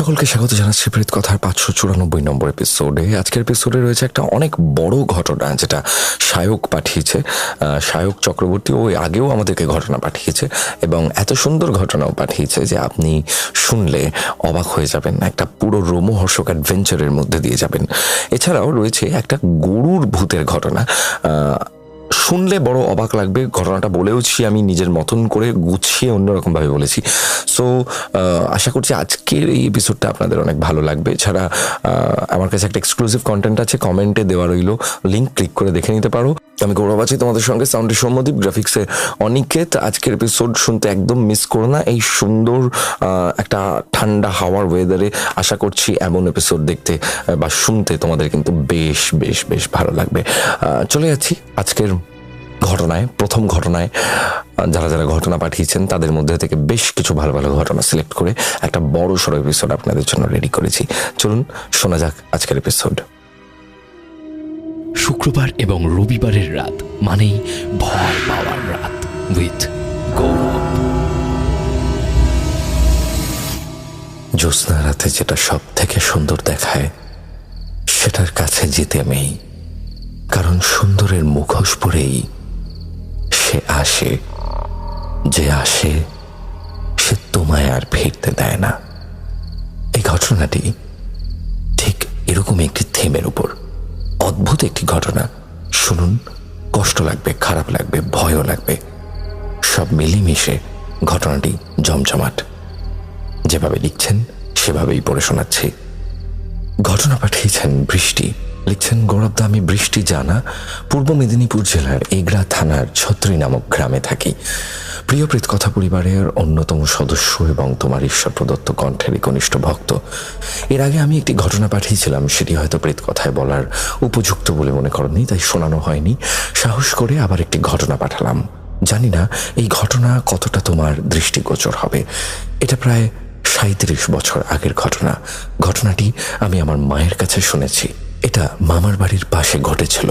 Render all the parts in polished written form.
সকলকে স্বাগত জানাচ্ছি প্রেত কথার 594 নম্বর এপিসোডে। আজকের এপিসোডে রয়েছে একটা অনেক বড় ঘটনা, যেটা সায়ক পাঠিয়েছে। সায়ক চক্রবর্তী ওই আগেও আমাদেরকে ঘটনা পাঠিয়েছে এবং এত সুন্দর ঘটনাও পাঠিয়েছে যে আপনি শুনলে অবাক হয়ে যাবেন, একটা পুরো রোমহর্ষক অ্যাডভেঞ্চারের মধ্যে দিয়ে যাবেন। এছাড়াও রয়েছে একটা গরুর ভূতের ঘটনা। শুনলে বড় অবাক লাগবে, ঘটনাটা বলেওছি আমি নিজের মতন করে গুছিয়ে অন্যরকমভাবে বলেছি। সো আশা করছি আজকের এই এপিসোডটা আপনাদের অনেক ভালো লাগবে। এছাড়া আমার কাছে একটা এক্সক্লুসিভ কন্টেন্ট আছে, কমেন্টে দেওয়া রইল, লিঙ্ক ক্লিক করে দেখে নিতে পারো। আমি গৌরব আছি তোমাদের সঙ্গে, সাউন্ডে সৌম্যদীপ, গ্রাফিক্সে অনিকেত। আজকের এপিসোড শুনতে একদম মিস করো না। এই সুন্দর একটা ঠান্ডা হাওয়ার ওয়েদারে আশা করছি এমন এপিসোড দেখতে বা শুনতে তোমাদের কিন্তু বেশ বেশ বেশ ভালো লাগবে। চলে যাচ্ছি আজকের ঘটনায়। প্রথম ঘটনায় যারা যারা ঘটনা পাঠিয়েছেন তাদের মধ্যে থেকে বেশ কিছু ভালো ভালো ঘটনা সিলেক্ট করে একটা বড় সড়ো এপিসোড আপনাদের জন্য রেডি করেছি। চলুন শোনা যাক আজকের এপিসোড। শুক্রবার এবং রবিবারের রাত মানেই ভয় পাওয়ার রাত উইথ গৌরব। জ্যোৎস্না রাতে যেটা সব থেকে সুন্দর দেখায় সেটার কাছে যেতে আমি, কারণ সুন্দরের মুখোশ পরেই সে আসে। যে আসে সে তোমায় আর ফিরতে দেয় না। এই ঘটনাটি ঠিক এরকম একটি থিমের উপর, অদ্ভুত একটি ঘটনা। শুনুন, কষ্ট লাগবে, খারাপ লাগবে, ভয়ও লাগবে, সব মিলেমিশে ঘটনাটি জমজমাট। যেভাবে লিখছেন সেভাবেই পড়ে শোনাচ্ছি। ঘটনা পাঠিয়েছেন বৃষ্টি, লিখছেন, গৌরবদা, আমি বৃষ্টি জানা, পূর্ব মেদিনীপুর জেলার এগরা থানার ছত্রী নামক গ্রামে থাকি। প্রিয় প্রেত কথা পরিবারের অন্যতম সদস্য এবং তোমার ঈশ্বর প্রদত্ত কণ্ঠের ঘনিষ্ঠ ভক্ত। এর আগে আমি একটি ঘটনা পাঠিয়েছিলাম, সেটি হয়তো প্রেত কথায় বলার উপযুক্ত বলে মনে করেননি, তাই শোনানো হয়নি। সাহস করে আবার একটি ঘটনা পাঠালাম। জানি না এই ঘটনা কতটা তোমার দৃষ্টিগোচর হবে। এটা প্রায় 37 বছর আগের ঘটনা। ঘটনাটি আমি আমার মায়ের কাছে শুনেছি। এটা মামার বাড়ির পাশে ঘটেছিল।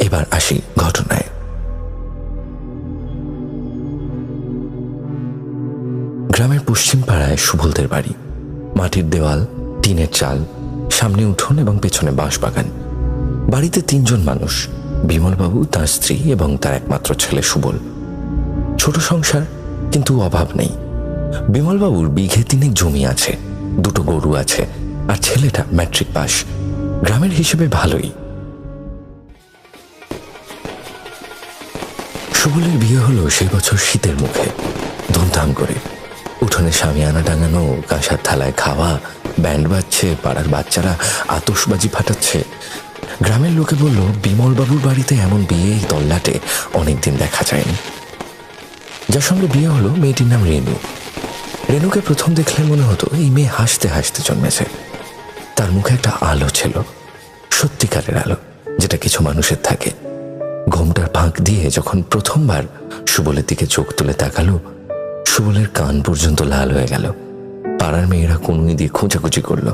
এবার আসি ঘটনায়। গ্রামের পশ্চিম পাড়ায় সুবলদের বাড়ি। মাটির দেওয়াল, টিনের চাল, সামনে উঠোন এবং পেছনে বাঁশ বাগান। বাড়িতে 3 জন মানুষ, বিমলবাবু, তার স্ত্রী এবং তার একমাত্র ছেলে সুবল। ছোট সংসার, কিন্তু অভাব নেই। বিমলবাবুর বিঘে 3 জমি আছে, 2 গরু আছে, আর ছেলেটা ম্যাট্রিক পাস। গ্রামের হিসেবে ভালোই। সুবলের বিয়ে হলো সেই বছর শীতের মুখে, ধুমধাম করে। উঠোনে সামিয়ানা টাঙানো, কাঁসার থালায় খাওয়া, ব্যান্ড বাজছে, পাড়ার বাচ্চারা আতশবাজি ফাটাচ্ছে। গ্রামের লোকে বলল, বিমলবাবুর বাড়িতে এমন বিয়ে এই তল্লাটে অনেকদিন দেখা যায়নি। যার সঙ্গে বিয়ে হলো মেয়েটির নাম রেনু। রেনুকে প্রথম দেখলে মনে হতো এই মেয়ে হাসতে হাসতে জন্মেছে। তার মুখে একটা আলো ছিল, সত্যিকারের আলো, যেটা কিছু মানুষের থাকে। ঘোমটার ফাঁক দিয়ে যখন প্রথমবার সুবলের দিকে চোখ তুলে তাকালো, সুবলের কান পর্যন্ত লাল হয়ে গেল। পাড়ার মেয়েরা কনুই দিয়ে খোঁচাখুচি করল।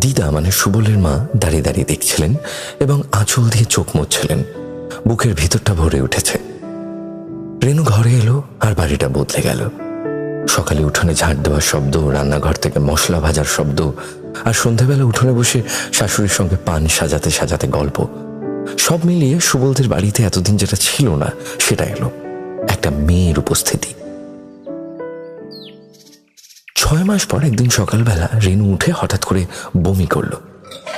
দিদা মানে সুবলের মা দাঁড়িয়ে দাঁড়িয়ে দেখছিলেন এবং আঁচল দিয়ে চোখ মুছছিলেন। বুকের ভিতরটা ভরে উঠেছে। রেনু ঘরে এলো আর বাড়িটা বদলে গেল। সকালে উঠোনে ঝাঁট দেওয়ার শব্দ, রান্নাঘর থেকে মশলা ভাজার শব্দ, আর সন্ধ্যাবেলা উঠোনে বসে শাশুড়ির সঙ্গে পান সাজাতে সাজাতে গল্প। সব মিলিয়ে সুবলদের বাড়িতে এতদিন যেটা ছিল না সেটা এলো, একটা মেয়ের উপস্থিতি। 6 মাস পর একদিন সকালবেলা রেনু উঠে হঠাৎ করে বমি করল।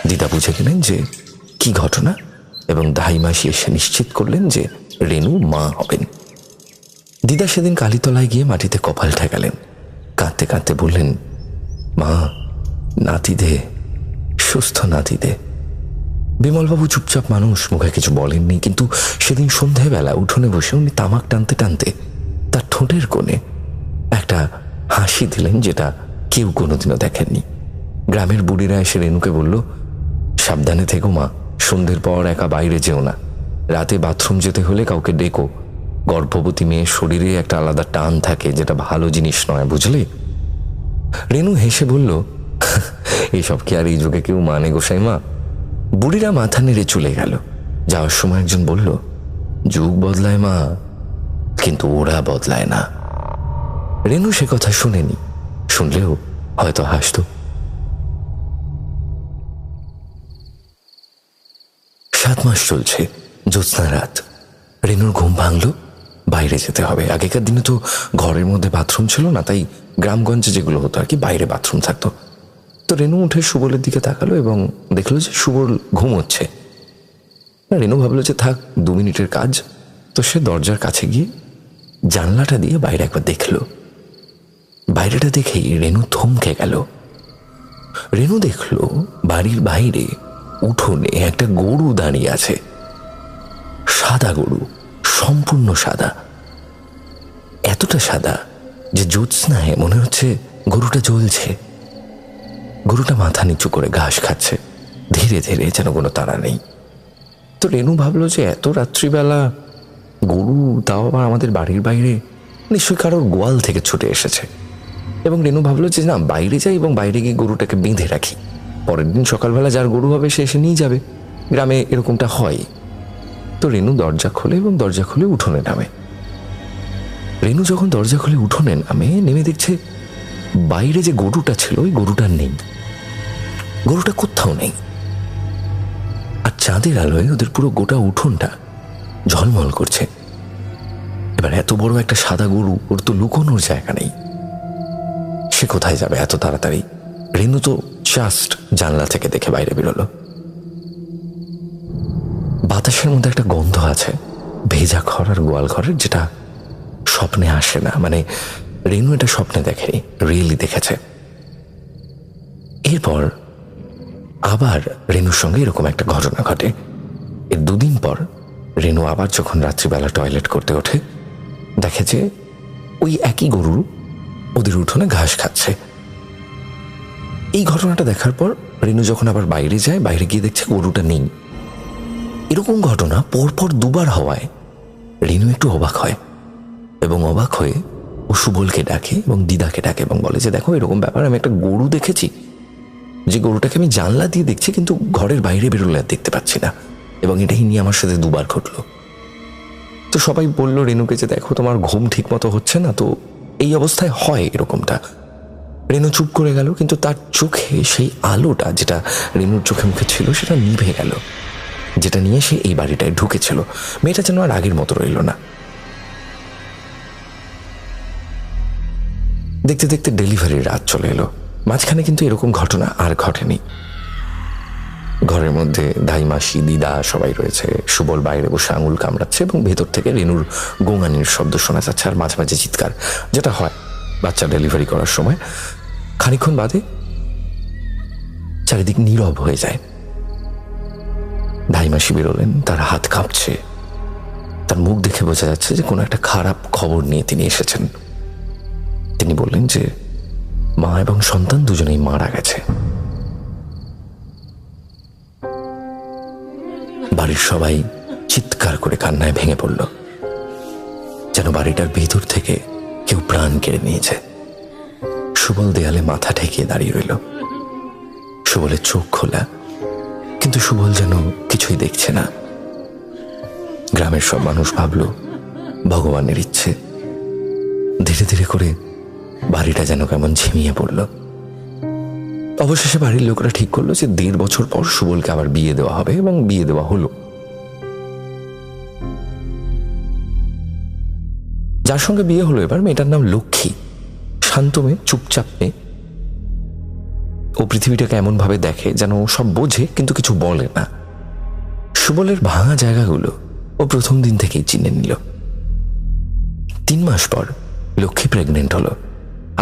দিদা বুঝে গেলেন যে কি ঘটনা, এবং দাইমাসি এসে নিশ্চিত করলেন যে রেনু মা হবেন। দিদা সেদিন কালীতলায় গিয়ে মাটিতে কপাল ঠেকালেন। কাঁদতে কাঁদতে বললেন, মা, নাতি দে, সুস্থ নাতি দে। বিমলবাবু চুপচাপ মানুষ, মুখে কিছু বলেননি, কিন্তু সেদিন সন্ধ্যাবেলা উঠোনে বসে উনি তামাক টানতে টানতে তার ঠোঁটের কোণে একটা হাসি দিলেন, যেটা কেউ কোনোদিনও দেখেননি। গ্রামের বুড়িরা এসে রেনুকে বলল, সাবধানে থেকো মা, সন্ধ্যের পর একা বাইরে যেও না, রাতে বাথরুম যেতে হলে কাউকে ডেকো। গর্ভবতী মেয়ের শরীরে একটা আলাদা টান থাকে, যেটা ভালো জিনিস নয়, বুঝলে? রেনু হেসে বলল, এসব কি আর এই যুগে কেউ মানে গোসাই মা? বুড়িরা মাথা নেড়ে চলে গেল। যাওয়ার সময় একজন বলল, যুগ বদলায় মা, কিন্তু ওরা বদলায় না। রেনু সে কথা শুনেনি, শুনলেও হয়তো হাসত। 7 মাস চলছে, জ্যোৎস্না রাত। রেনুর ঘুম ভাঙলো, বাইরে যেতে হবে। আগেকার দিনে তো ঘরের মধ্যে বাথরুম ছিল না, তাই গ্রামগঞ্জে যেগুলো হতো আর কি, বাইরে বাথরুম থাকতো। তো রেনু উঠে সুবলের দিকে তাকালো এবং দেখলো যে সুবল ঘুমোচ্ছে। রেনু ভাবলো যে থাক, 2 মিনিটের কাজ। তো সে দরজার কাছে গিয়ে জানলাটা দিয়ে বাইরে একবার দেখলো। বাইরেটা দেখেই রেনু থমকে গেল। রেনু দেখলো বাড়ির বাইরে উঠোনে একটা গরু দাঁড়িয়ে আছে। সাদা গরু, সম্পূর্ণ সাদা, এতটা সাদা যে জ্যোৎস্নায় মনে হচ্ছে গরুটা জ্বলছে। গরুটা মাথা নিচু করে ঘাস খাচ্ছে ধীরে ধীরে, যেন কোনো তাড়া নেই। তো রেনু ভাবলো যে এত রাত্রিবেলা গরু, তাও আবার আমাদের বাড়ির বাইরে, নিশ্চয়ই কারোর গোয়াল থেকে ছুটে এসেছে। এবং রেনু ভাবলো যে না, বাইরে যাই এবং বাইরে গিয়ে গরুটাকে বেঁধে রাখি, পরের দিন সকালবেলা যার গরু হবে সে এসে নিয়ে যাবে। গ্রামে এরকমটা হয়। তো রেনু দরজা খোলে এবং দরজা খুলে উঠোনে নামে। রেনু যখন দরজা খুলে উঠোনে নামে, নেমে দেখছে বাইরে যে গরুটা ছিল ওই গরুটা নেই। গরুটা কোথাও নেই। আর চাঁদের আলোয় ওদের পুরো গোটা উঠোনটা ঝলমল করছে। এবার এত বড় একটা সাদা গরু, ওর তো লুকোনোর জায়গা নেই। সে কোথায় যাবে এত তাড়াতাড়ি? রেনু তো জাস্ট জানলা থেকে দেখে বাইরে বেরোলো। বাতাসের মধ্যে একটা গন্ধ আছে, ভেজা খড় আর গোয়াল ঘরের, যেটা স্বপ্নে আসে না। মানে রেনু এটা স্বপ্নে দেখেনি, রিয়েলি দেখেছে। এরপর আবার রেনুর সঙ্গে এরকম একটা ঘটনা ঘটে। এর 2 দিন পর রেনু আবার যখন রাত্রিবেলা টয়লেট করতে ওঠে, দেখে যে ওই একই গরু ওদের উঠোনে ঘাস খাচ্ছে। এই ঘটনাটা দেখার পর রেনু যখন আবার বাইরে যায়, বাইরে গিয়ে দেখছে গরুটা নেই। এরকম ঘটনা পরপর 2 বার হওয়ায় রেনু একটু অবাক হয় এবং অবাক হয়ে ও সুবলকে ডাকে এবং দিদাকে ডাকে এবং বলে যে দেখো, এরকম ব্যাপার, আমি একটা গরু দেখেছি, যে গরুটাকে আমি জানলা দিয়ে দেখছি কিন্তু ঘরের বাইরে বেরোলে আর দেখতে পাচ্ছি না, এবং এটাই নিয়ে আমার সাথে 2 বার ঘটলো। তো সবাই বললো রেনুকে যে দেখো, তোমার ঘুম ঠিক মতো হচ্ছে না, তো এই অবস্থায় হয় এরকমটা। রেনু চুপ করে গেল, কিন্তু তার চোখে সেই আলোটা যেটা রেনুর চোখে মুখে ছিল সেটা নিভে গেল, যেটা নিয়ে সে এই বাড়িটায় ঢুকেছিল। মেয়েটা যেন আর আগের মতো রইল না। দেখতে দেখতে ডেলিভারির রাত চলে এলো। মাঝখানে কিন্তু এরকম ঘটনা আর ঘটেনি। ঘরের মধ্যে দাইমাসি, দিদা সবাই রয়েছে। সুবল বাইরে বসে আঙুল কামড়াচ্ছে এবং ভেতর থেকে রেনুর গোঙানির শব্দ শোনা যাচ্ছে, আর মাঝে মাঝে চিৎকার, যেটা হয় বাচ্চা ডেলিভারি করার সময়। খানিকক্ষণ বাদে চারিদিক নীরব হয়ে যায়। দাইমাসি বেরোলেন, তার হাত কাঁপছে। তার মুখ দেখে বোঝা যাচ্ছে যে কোনো একটা খারাপ খবর নিয়ে তিনি এসেছেন। তিনি বললেন যে মা এবং সন্তান দুজনেই মারা গেছে। বাড়ির সবাই চিৎকার করে কান্নায় ভেঙে পড়ল, যেন বাড়িটার ভিতর থেকে কেউ প্রাণ কেড়ে নিয়েছে। সুবল দেয়ালে মাথা ঠেকিয়ে দাঁড়িয়ে রইল। সুবলের চোখ খোলা, কিন্তু সুবল যেন কিছুই দেখছে না। গ্রামের সব মানুষ ভাবল ভগবানের ইচ্ছে। ধীরে ধীরে করে বাড়িটা যেন কেমন ঝিমিয়ে পড়ল। অবশেষে বাড়ির লোকরা ঠিক করলো যে 1.5 বছর পর সুবলকে আবার বিয়ে দেওয়া হবে, এবং বিয়ে দেওয়া হলো। যার সঙ্গে বিয়ে হলো এবার, মেয়েটার নাম লক্ষ্মী। শান্ত মেয়ে, চুপচাপ মেয়ে। ও পৃথিবীটাকে এমন ভাবে দেখে যেন সব বোঝে কিন্তু কিছু বলে না। সুবলের ভাঙা জায়গাগুলো ও প্রথম দিন থেকেই চিনে নিল। 3 মাস পর লক্ষ্মী প্রেগনেন্ট হলো।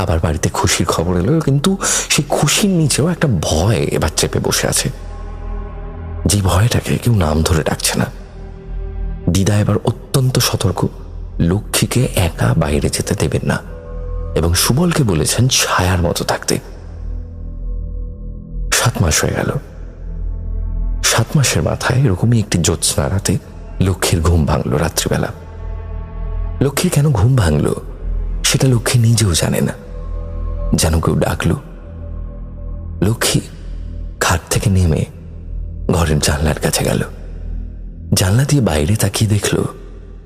আবার বাড়িতে খুশির খবর এলো, কিন্তু সেই খুশির নিচেও একটা ভয় এবার চেপে বসে আছে, যে ভয়টাকে কেউ নাম ধরে ডাকছে না। দিদা এবার অত্যন্ত সতর্ক, লক্ষ্মীকে একা বাইরে যেতে দেবেন না, এবং সুবলকে বলেছেন ছায়ার মতো থাকতে। 7 মাস হয়ে গেল। 7 মাসের মাথায় এরকমই একটি জ্যোৎস্না রাতে লক্ষ্মীর ঘুম ভাঙলো রাত্রিবেলা। লক্ষ্মীর কেন ঘুম ভাঙলো সেটা লক্ষ্মী নিজেও জানে না, যেন কেউ ডাকলো। লক্ষ্মী খাট থেকে নেমে ঘরের জানলার কাছে গেল। জানলা দিয়ে বাইরে তাকিয়ে দেখলো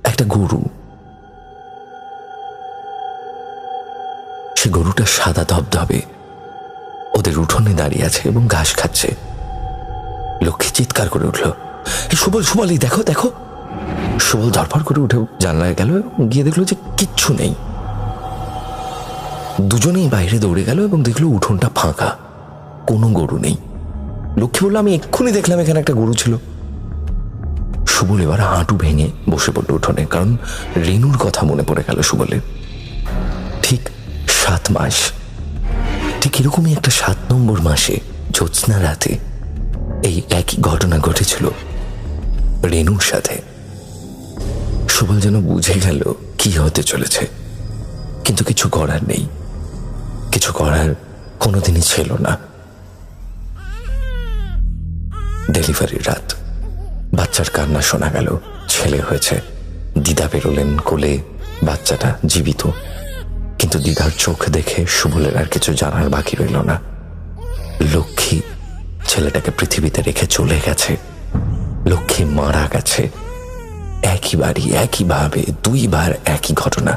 একটা গরু। সে গরুটা সাদা ধবধবে, ওদের উঠোনে দাঁড়িয়ে আছে এবং ঘাস খাচ্ছে। লক্ষ্মী চিৎকার করে উঠল, এই সুবল, সুবল, এই দেখো দেখো। সুবল ধরফর করে উঠে জানলায় গেল এবং গিয়ে দেখলো যে কিচ্ছু নেই। দুজনেই বাইরে দৌড়ে গেল এবং দেখলো উঠোনটা ফাঁকা, কোনো গরু নেই। লক্ষ্মী বলল, আমি এক্ষুনি দেখলাম এখানে একটা গরু ছিল। সুবল এবার হাঁটু ভেঙে বসে পড়ল উঠোনে, কারণ রেনুর কথা মনে পড়ে গেল সুবলের। ঠিক 7 মাস, ঠিক এরকমই একটা 7 নম্বর মাসে জ্যোৎস্না রাতে এই একই ঘটনা ঘটেছিল রেনুর সাথে। সুবল যেন বুঝে গেল কি হতে চলেছে, কিন্তু কিছু করার নেই, কিছু করার কোনোদিনই ছিল না। ডেলিভারির রাত, বাচ্চার কান্না শোনা গেল। ছেলে হয়েছে। দিদা বেরোলেন কোলে, বাচ্চাটা জীবিত। কিন্তু দিদার চোখ দেখে সুবলের আর কিছু জানার বাকি রইল না। লক্ষ্মী ছেলেটাকে পৃথিবীতে রেখে চলে গেছে, লক্ষ্মী মারা গেছে। একই বাড়ি, একইভাবে 2 বার একই ঘটনা।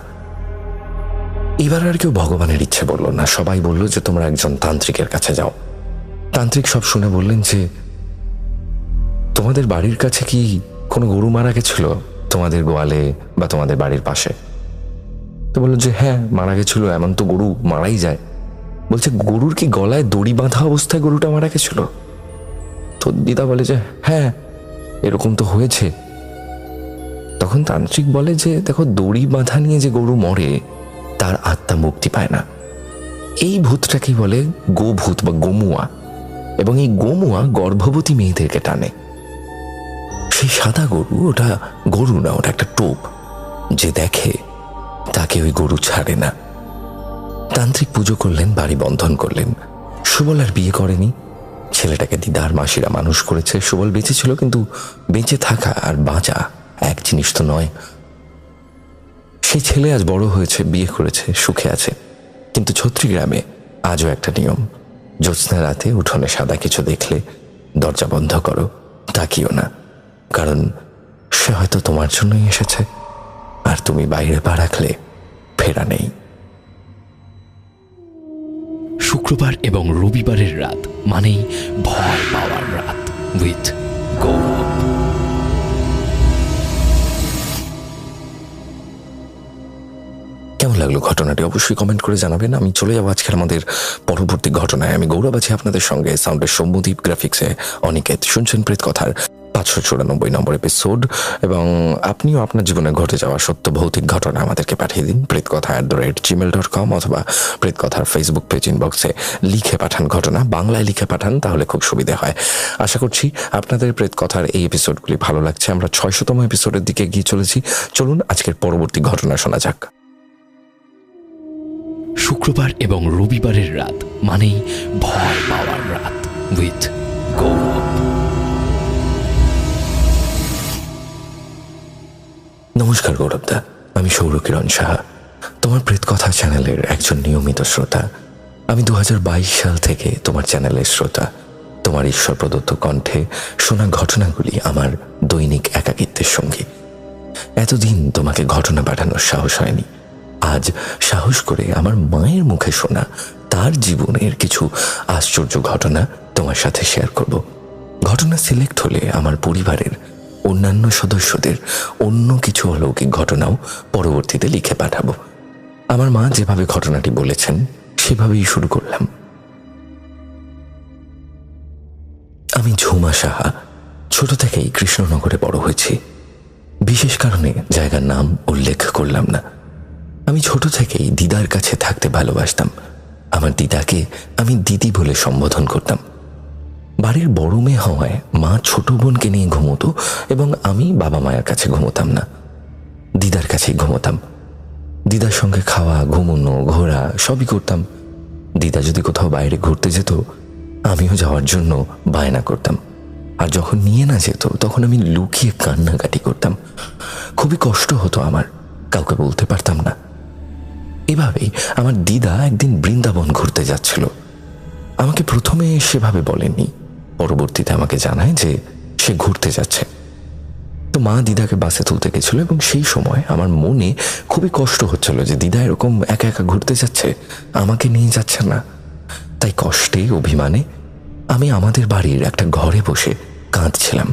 এবার আর কেউ ভগবানের ইচ্ছে বলল না, সবাই বলল যে তোমরা একজন তান্ত্রিকের কাছে যাও। তান্ত্রিক সব শুনে বললেন যে তোমাদের বাড়ির কাছে কি কোনো গরু মারা গেছিল, তোমাদের গোয়ালে বা তোমাদের বাড়ির পাশে? তো বললো যে হ্যাঁ মারা গেছিল, এমন তো গরু মারাই যায়। বলছে গরুর কি গলায় দড়ি বাঁধা অবস্থায় গরুটা মারা গেছিল? তো দিদা বলে যে হ্যাঁ এরকম তো হয়েছে। তখন তান্ত্রিক বলে যে দেখো, দড়ি বাঁধা নিয়ে যে গরু মরে তার আত্মা মুক্তি পায় না। এই ভূতটাকেই বলে গোভূত বা গোমুয়া, এবং এই গোমুয়া গর্ভবতী মেয়েদেরকে টানে। সেই সাদা গরু, ওটা গরু না, ওটা একটা টোপ। যে দেখে তাকে ওই গরু ছাড়ে না। তান্ত্রিক পুজো করলেন, বাড়ি বন্ধন করলেন। সুবল আর বিয়ে করেনি, ছেলেটাকে দিদার মাসিরা মানুষ করেছে। সুবল বেঁচে ছিল, কিন্তু বেঁচে থাকা আর বাঁচা এক জিনিস তো নয়। সেই ছেলে আজ বড় হয়েছে, বিয়ে করেছে, সুখে আছে। কিন্তু ছত্রী গ্রামে আজও একটা নিয়ম, জ্যোৎস্না রাতে উঠোনে সাদা কিছু দেখলে দরজা বন্ধ করো, তাকিও না, কারণ সে হয়তো তোমার জন্যই এসেছে, আর তুমি বাইরে পা রাখলে ফেরা নেই। শুক্রবার এবং রবিবারের রাত মানেই ভয় পাওয়ার রাত উইথ গৌরব। কেমন লাগলো ঘটনাটি অবশ্যই কমেন্ট করে জানাবেন। আমি চলে যাবো আজকের আমাদের পরবর্তী ঘটনায়। আমি গৌরব আছি আপনাদের সঙ্গে, সাউন্ডের সৌম্যদীপ, গ্রাফিক্সে অনিকেত। শুনছেন প্রেত কথার 594 নম্বর এপিসোড। এবং আপনিও আপনার জীবনে ঘটে যাওয়া সত্য ভৌতিক ঘটনা আমাদেরকে পাঠিয়ে দিন pretkotha@gmail.com অথবা প্রেতকথার ফেসবুক পেজ ইনবক্সে লিখে পাঠান ঘটনা, বাংলায় লিখে পাঠান, তাহলে খুব সুবিধা হয়। আশা করছি আপনাদের প্রেতকথার এই এপিসোডগুলি ভালো লাগছে। আমরা 600তম এপিসোডের দিকে এগিয়ে চলেছি। চলুন আজকের পরবর্তী ঘটনা শোনা যাক। শুক্রবার এবং রবিবারের রাত মানেই ভয় পাওয়ার রাত উইথ গৌরব। নমস্কার গৌরবদা, আমি সৌরকিরণ সাহা, তোমার প্রেতকথা চ্যানেলের একজন নিয়মিত শ্রোতা। আমি 2022 সাল থেকে তোমার চ্যানেলের শ্রোতা। তোমার ঈশ্বর প্রদত্ত কণ্ঠে শোনা ঘটনাগুলি আমার দৈনিক একাকিত্বের সঙ্গী। এতদিন তোমাকে ঘটনা পাঠানোর সাহস হয়নি। আজ সাহস করে আমার মায়ের মুখে শোনা তার জীবনের কিছু আশ্চর্য ঘটনা তোমার সাথে শেয়ার করব। ঘটনা সিলেক্ট হলে আমার পরিবারের অন্যান্য সদস্যদের অন্য কিছু অলৌকিক ঘটনাও পরবর্তীতে লিখে পাঠাবো। আমার মা যেভাবে ঘটনাটি বলেছেন সেভাবেই শুরু করলাম। আমি ঝুমা সাহা, ছোট থেকেই কৃষ্ণনগরে বড় হয়েছি। বিশেষ কারণে জায়গার নাম উল্লেখ করলাম না। আমি ছোট থেকেই দিদার কাছে থাকতে ভালোবাসতাম। আমার দিদাকে আমি দিদি বলে সম্বোধন করতাম। বাড়ির বড় মেয়ে হওয়ায় মা ছোট বোনকে নিয়ে ঘুমোতো এবং আমি বাবা মায়ের কাছে ঘুমোতাম না, দিদার কাছেই ঘুমোতাম। দিদার সঙ্গে খাওয়া, ঘুমোনো, ঘোরা সবই করতাম। দিদা যদি কোথাও বাইরে ঘুরতে যেত, আমিও যাওয়ার জন্য বায়না করতাম। আর যখন নিয়ে না যেত তখন আমি লুকিয়ে কান্নাকাটি করতাম। খুবই কষ্ট হতো আমার, কাউকে বলতে পারতাম না। এভাবেই আমার দিদা একদিন বৃন্দাবন ঘুরতে যাচ্ছিল। আমাকে প্রথমে সেভাবে বলেননি, পরবর্তীতে আমাকে জানায় যে সে ঘুরতে যাচ্ছে। তো মা দিদাকে বাসে তুলতে গেছিল এবং সেই সময় আমার মনে খুবই কষ্ট হচ্ছিল যে দিদা এরকম একা একা ঘুরতে যাচ্ছে, আমাকে নিয়ে যাচ্ছে না। তাই কষ্টে, অভিমানে আমি আমাদের বাড়ির একটা ঘরে বসে কাঁদছিলাম।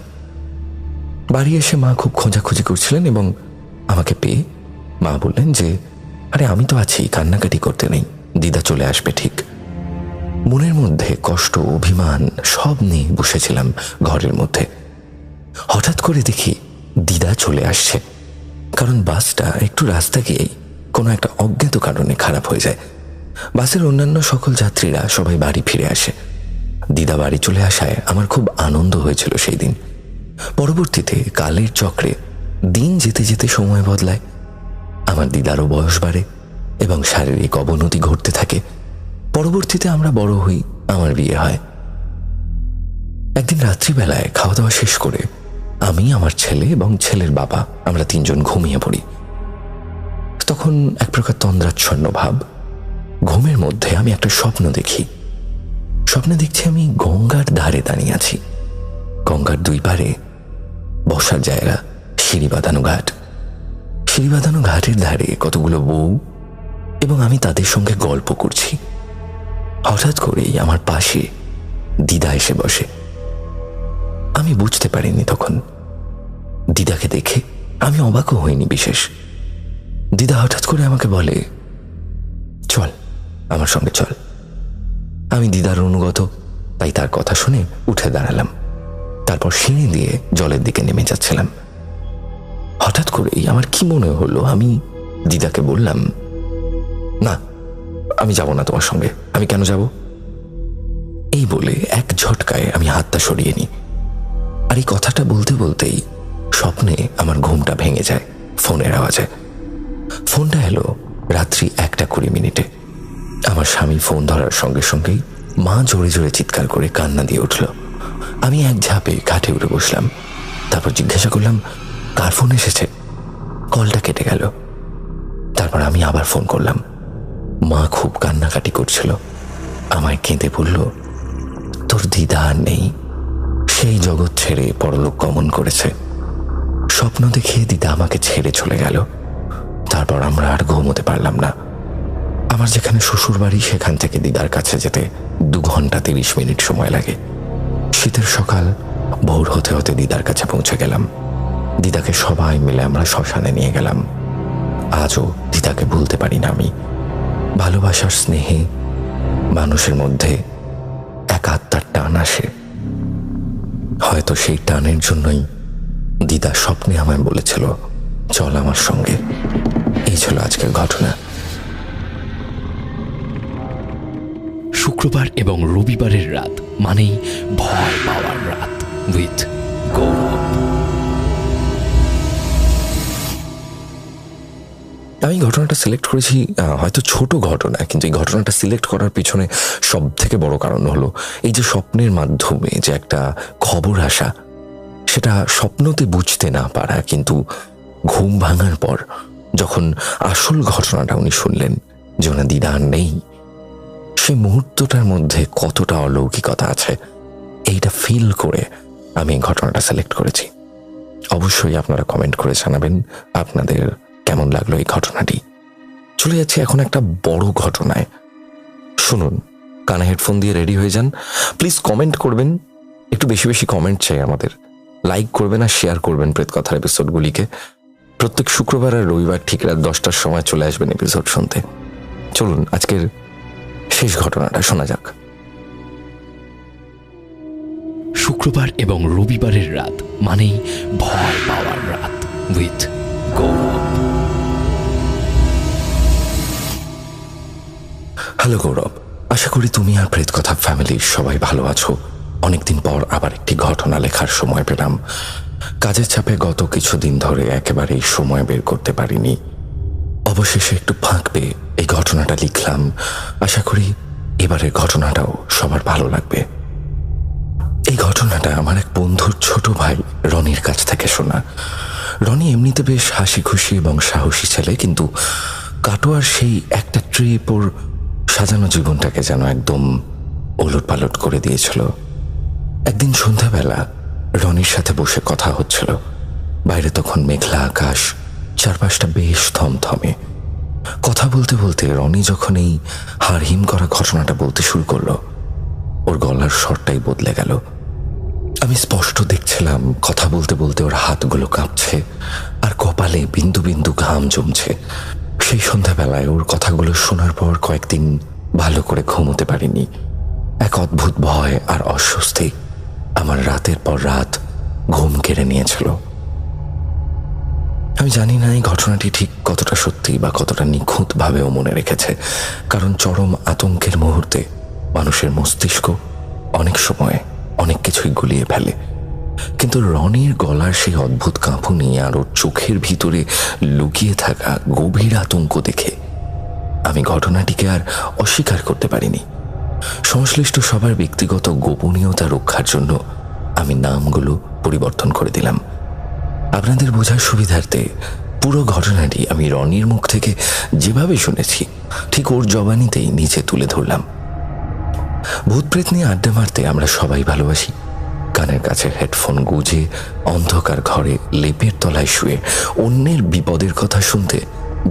বাড়ি এসে মা খুব খোঁজাখুঁজি করছিলেন এবং আমাকে পেয়ে মা বললেন যে আরে আমি তো আছি, কান্নাকাটি করতে নেই, দিদা চলে আসবে ঠিক। মনের মধ্যে কষ্ট, অভিমান সব নিয়ে বসেছিলাম ঘরের মধ্যে। হঠাৎ করে দেখি দিদা চলে আসছে, কারণ বাসটা একটু রাস্তা গিয়েই কোনো একটা অজ্ঞাত কারণে খারাপ হয়ে যায়। বাসের অন্যান্য সকল যাত্রীরা সবাই বাড়ি ফিরে আসে। দিদা বাড়ি চলে আসায় আমার খুব আনন্দ হয়েছিল সেই দিন। পরবর্তীতে কালের চক্রে দিন যেতে যেতে সময় বদলায়, আমার দিদারও বয়স বাড়ে এবং শারীরিক অবনতি ঘটতে থাকে। পরবর্তীতে আমরা বড় হই, আমার বিয়ে হয়। একদিন রাত্রিবেলায় খাওয়া দাওয়া শেষ করে আমি, আমার ছেলে এবং ছেলের বাবা আমরা তিনজন ঘুমিয়ে পড়ি। তখন এক প্রকার তন্দ্রাচ্ছন্ন ভাব। ঘুমের মধ্যে আমি একটা স্বপ্ন দেখি। স্বপ্নে দেখছি আমি গঙ্গার ধারে দাঁড়িয়ে আছি। গঙ্গার দুই পারে বসার জায়গা, সিঁড়ি বাঁধানো ঘাট। সিঁড়ি বাঁধানো ঘাটের ধারে কতগুলো বউ এবং আমি তাদের সঙ্গে গল্প করছি। হঠাৎ করেই আমার পাশে দিদা এসে বসে। আমি বুঝতে পারিনি তখন। দিদাকে দেখে আমি অবাকও হইনি বিশেষ। দিদা হঠাৎ করে আমাকে বলে, চল আমার সঙ্গে চল। আমি দিদার অনুগত, তাই তার কথা শুনে উঠে দাঁড়ালাম। তারপর সিঁড়ি দিয়ে জলের দিকে নেমে যাচ্ছিলাম। হঠাৎ করেই আমার কি মনে হলো, আমি দিদাকে বললাম, না আমি যাব না তোমার সঙ্গে, আমি কেন যাব? এই বলে এক ঝটকায় আমি হাতটা সরিয়ে নিই। আর এই কথাটা বলতে বলতেই স্বপ্নে আমার ঘুমটা ভেঙে যায় ফোনের আওয়াজে। ফোনটা এলো রাত্রি 1:20। আমার স্বামী ফোন ধরার সঙ্গে সঙ্গেই মা জোরে জোরে চিৎকার করে কান্না দিয়ে উঠল। আমি এক ঝাঁপে কাঠে উঠে বসলাম। তারপর জিজ্ঞাসা করলাম, কার ফোন এসেছে? কলটা কেটে গেল। তারপর আমি আবার ফোন করলাম। মা খুব কান্নাকাটি করছিল। আমায় কেঁদে বলল, তোর দিদা আর নেই, সেই জগৎ ছেড়ে পরলোক গমন করেছে। স্বপ্ন দেখে দিদা আমাকে ছেড়ে চলে গেল। তারপর আমরা আর ঘুমোতে পারলাম না। আমার যেখানে শ্বশুর বাড়ি, সেখান থেকে দিদার কাছে যেতে 2 ঘন্টা 30 মিনিট সময় লাগে। শীতের সকাল, ভোর হতে হতে দিদার কাছে পৌঁছে গেলাম। দিদাকে সবাই মিলে আমরা শ্মশানে নিয়ে গেলাম। আজও দিদাকে ভুলতে পারি না আমি। ভালোবাসার স্নেহে মানুষের মধ্যে এক আত্মার টান আসে। হয়তো সেই টানের জন্যই দিদা স্বপ্নে আমায় বলেছিল, চল আমার সঙ্গে। এই ছিল আজকের ঘটনা। শুক্রবার এবং রবিবারের রাত মানেই ভয় পাওয়ার রাত উইথ গৌরব। আমি ঘটনাটা সিলেক্ট করেছি, হয়তো ছোট ঘটনা, কিন্তু এই ঘটনাটা সিলেক্ট করার পিছনে সব থেকে বড় কারণ হলো এই যে স্বপ্নের মাধ্যমে যে একটা খবর আসা, সেটা স্বপ্নতে বুঝতে না পারা, কিন্তু ঘুম ভাঙার পর যখন আসল ঘটনাটা উনি শুনলেন যে ওনার দিদা আর নেই, সেই মুহূর্তটার মধ্যে কতটা অলৌকিকতা আছে এইটা ফিল করে আমি এই ঘটনাটা সিলেক্ট করেছি। অবশ্যই আপনারা কমেন্ট করে জানাবেন আপনাদের কেমন লাগলো এই ঘটনাটি। চলে যাচ্ছি এখন একটা বড় ঘটনায়। শুনুন, কানে হেডফোন দিয়ে রেডি হয়ে যান। প্লিজ কমেন্ট করবেন, একটু বেশি বেশি কমেন্ট চাই আমাদের। লাইক করবেন আর শেয়ার করবেন প্রেতকথার এপিসোডগুলিকে। প্রত্যেক শুক্রবার আর রবিবার ঠিক রাত 10টার সময় চলে আসবেন এপিসোড শুনতে। চলুন আজকের শেষ ঘটনাটা শোনা যাক। শুক্রবার এবং রবিবারের রাত মানেই ভয় পাওয়ার রাত উইথ গৌরব। হ্যালো গৌরব, আশা করি তুমি আর প্রেতকথা ফ্যামিলির সবাই ভালো আছো। অনেকদিন পর আবার একটি ঘটনা লেখার সময় পেলাম। কাজের চাপে গত কিছুদিন ধরে একেবারেই সময় বের করতে পারিনি। অবশেষে একটু ফাঁক পেয়ে এই ঘটনাটা লিখলাম। আশা করি এবারের ঘটনাটাও সবার ভালো লাগবে। এই ঘটনাটা আমার এক বন্ধুর ছোট ভাই রনির কাছ থেকে শোনা। রনি এমনিতে বেশ হাসি খুশি এবং সাহসী ছেলে, কিন্তু কাটোয়ার সেই একটা ট্রিপ ওর সাজানো জীবনটাকে যেন একদম ওলটপালট করে দিয়েছিল। একদিন সন্ধ্যাবেলা রনির সাথে বসে কথা হচ্ছিল। বাইরে তখন মেঘলা আকাশ, চারপাশটা বেশ থমথমে। কথা বলতে বলতে রনি যখন এই হাড়হিম করা ঘটনাটা বলতে শুরু করলো, ওর গলার স্বরটাই বদলে গেল। আমি স্পষ্ট দেখছিলাম কথা বলতে বলতে ওর হাতগুলো কাঁপছে আর কপালে বিন্দু বিন্দু ঘাম জমছে। সেই সন্ধ্যাবেলায় ওর কথাগুলো শোনার পর কয়েকদিন ভালো করে ঘুমোতে পারিনি। এক অদ্ভুত ভয় আর অস্বস্তি আমার রাতের পর রাত ঘুম কেড়ে নিয়েছিল। আমি জানি না এই ঘটনাটি ঠিক কতটা সত্যি বা কতটা নিখুঁতভাবেও মনে রেখেছে, কারণ চরম আতঙ্কের মুহূর্তে মানুষের মস্তিষ্ক অনেক সময় অনেক কিছুই গুলিয়ে ফেলে। কিন্তু রনির গলার সেই অদ্ভুত কাঁপুনি আর ওর চোখের ভিতরে লুকিয়ে থাকা গভীর আতঙ্ক দেখে আমি ঘটনাটিকে আর অস্বীকার করতে পারিনি। সংশ্লিষ্ট সবার ব্যক্তিগত গোপনীয়তা রক্ষার জন্য আমি নামগুলো পরিবর্তন করে দিলাম। আপনাদের বোঝার সুবিধার্থে পুরো ঘটনাটি আমি রনির মুখ থেকে যেভাবে শুনেছি ঠিক ওর জবানিতেই নিচে তুলে ধরলাম। ভূতপ্রেত নিয়ে আড্ডা মারতে আমরা সবাই ভালোবাসি। কানের কাছে হেডফোন গুজে অন্ধকার ঘরে লেপের তলায় শুয়ে অন্যের বিপদের কথা শুনতে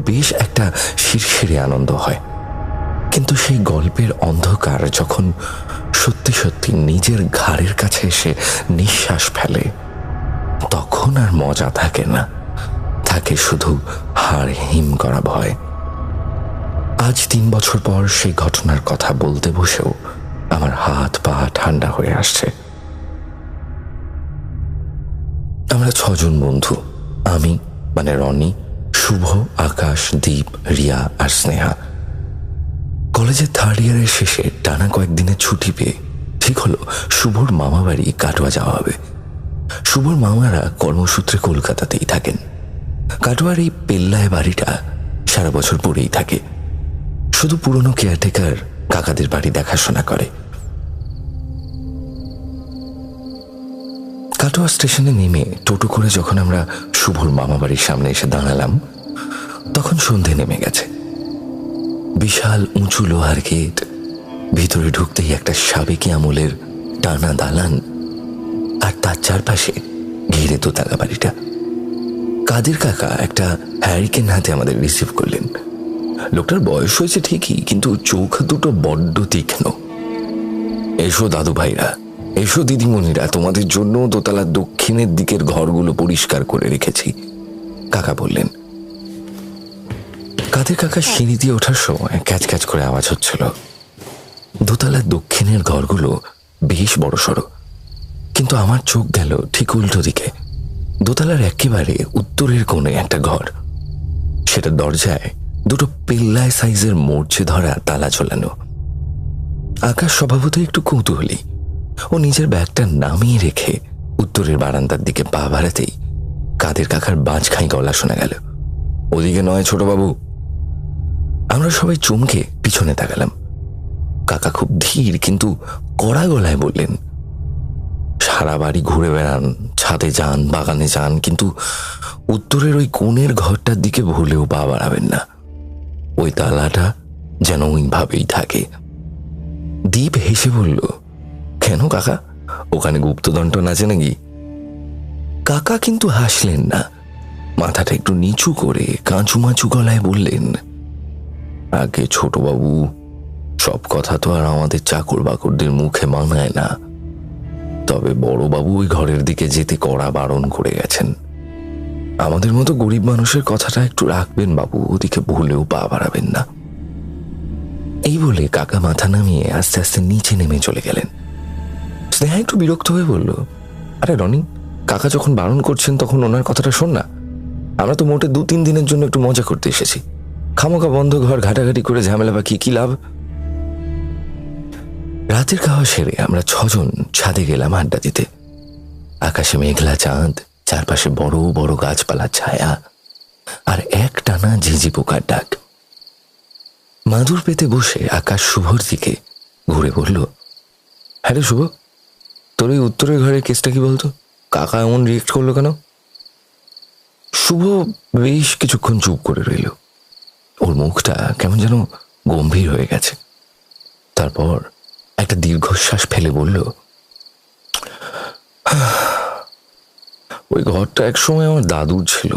বেশ একটা শিরশিরে আনন্দ হয়। কিন্তু সেই গল্পের অন্ধকার যখন সত্যি সত্যি নিজের ঘাড়ের কাছে এসে নিঃশ্বাস ফেলে, তখন আর মজা থাকে না, থাকে শুধু হাড় হিম করা ভয়। আজ 3 বছর পর সেই ঘটনার কথা বলতে বসেও আমার হাত পা ঠান্ডা হয়ে আসছে। আমরা 6 জন বন্ধু, আমি মানে রনি, শুভ, আকাশ, দীপ, রিয়া আর স্নেহা। কলেজের 3rd ইয়ারের শেষে টানা কয়েকদিনের ছুটি পেয়ে ঠিক হলো শুভর মামা বাড়ি কাটোয়া যাওয়া হবে। শুভর মামারা কর্মসূত্রে কলকাতাতেই থাকেন। কাটোয়ার এই পেল্লায় বাড়িটা সারা বছর পড়েই থাকে, শুধু পুরনো কেয়ারটেকার কাকাদের বাড়ি দেখাশোনা করে। কাটোয়া স্টেশনে নেমে টোটো করে যখন আমরা শুভর মামা বাড়ির সামনে এসে দাঁড়ালাম, তখন সন্ধে নেমে গেছে। বিশাল উঁচু লোহার গেট, ভিতরে ঢুকতেই একটা সাবেকি আমলের টানা দালান, আর তার চারপাশে ঘিরে দোতলা বাড়িটা। কাদের কাকা একটা হ্যারিকেন হাতে আমাদের রিসিভ করলেন। লোকটার বয়স হয়েছে ঠিকই, কিন্তু চোখ দুটো বড্ড তীক্ষ্ণ। এসো দাদু ভাইরা, এসো দিদিমণিরা, তোমাদের জন্য দোতলার দক্ষিণের দিকের ঘরগুলো পরিষ্কার করে রেখেছি, কাকা বললেন। কাদের কাকা সিঁড়ি দিয়ে ওঠার সময় ক্যাচ ক্যাচ করে আওয়াজ হচ্ছিল। দোতলার দক্ষিণের ঘরগুলো বেশ বড়সড়, কিন্তু আমার চোখ গেল ঠিক উল্টো দিকে। দোতলার একেবারে উত্তরের কোণে একটা ঘর, সেটা দরজায় দুটো পেল্লায় সাইজের মরচে ধরা তালা ঝোলানো। আকাশ স্বভাবতই একটু কৌতূহলী। ও নিজের ব্যাগটা নামিয়ে রেখে উত্তরের বারান্দার দিকে পা বাড়াতেই কাদের কাকার বাজখাই গলা শোনা গেল, ওদিকে নয় ছোটবাবু। আমরা সবাই চমকে পিছনে তাকালাম। কাকা খুব ধীর কিন্তু কড়া গলায় বললেন, সারা বাড়ি ঘুরে বেড়ান, ছাদে যান, বাগানে যান, কিন্তু উত্তরের ওই কোণের ঘরটার দিকে ভুলেও পা বাড়াবেন না। ওই তালাটা যেন ওইভাবেই থাকে। দীপ হেসে বলল, কেন কাকা, ওখানে গুপ্তদণ্টন আছে নাকি? কাকা কিন্তু হাসলেন না, মাথাটা একটু নিচু করে কাঁচুমাচু গলায় বললেন, আগে ছোটবাবু, সব কথা তো আর আমাদের চাকর বাকরদের মুখে মানায় না, তবে বড়বাবু ওই ঘরের দিকে যেতে কড়া বারণ করে গেছেন। আমাদের মতো গরিব মানুষের কথাটা একটু রাখবেন বাবু, ওদিকে ভুলেও পা বাড়াবেন না। এই বলে কাকা মাথা নামিয়ে আস্তে আস্তে নিচে নেমে চলে গেলেন। স্নেহা একটু বিরক্ত হয়ে বলল, আরে রনি, কাকা যখন বারণ করছেন তখন ওনার কথাটা শোন না। আমরা তো মোটে 2-3 দিনের জন্য একটু মজা করতে এসেছি, খামোকা বন্ধ ঘর ঘাটাঘাটি করে ঝামেলা বা কি লাভ? রাতের খাওয়া সেরে আমরা 6 জন ছাদে গেলাম আড্ডা দিতে। আকাশে মেঘলা চাঁদ, চারপাশে বড় বড় গাছপালার ছায়া, আর এক টানা ঝিঝি পোকার ডাক। মাদুর পেতে বসে আকাশ শুভর দিকে ঘুরে বলল, হ্যাঁ রে শুভ, তোর এই উত্তরের ঘরের কেসটা কি বলতো? কাকা এমন রিয়েক্ট করলো কেন? শুভ বেশ কিছুক্ষণ চুপ করে রইল। ওর মুখটা কেমন যেন গম্ভীর হয়ে গেছে। তারপর একটা দীর্ঘশ্বাস ফেলে বলল, ওই ঘরটা একসময় আমার দাদুর ছিল।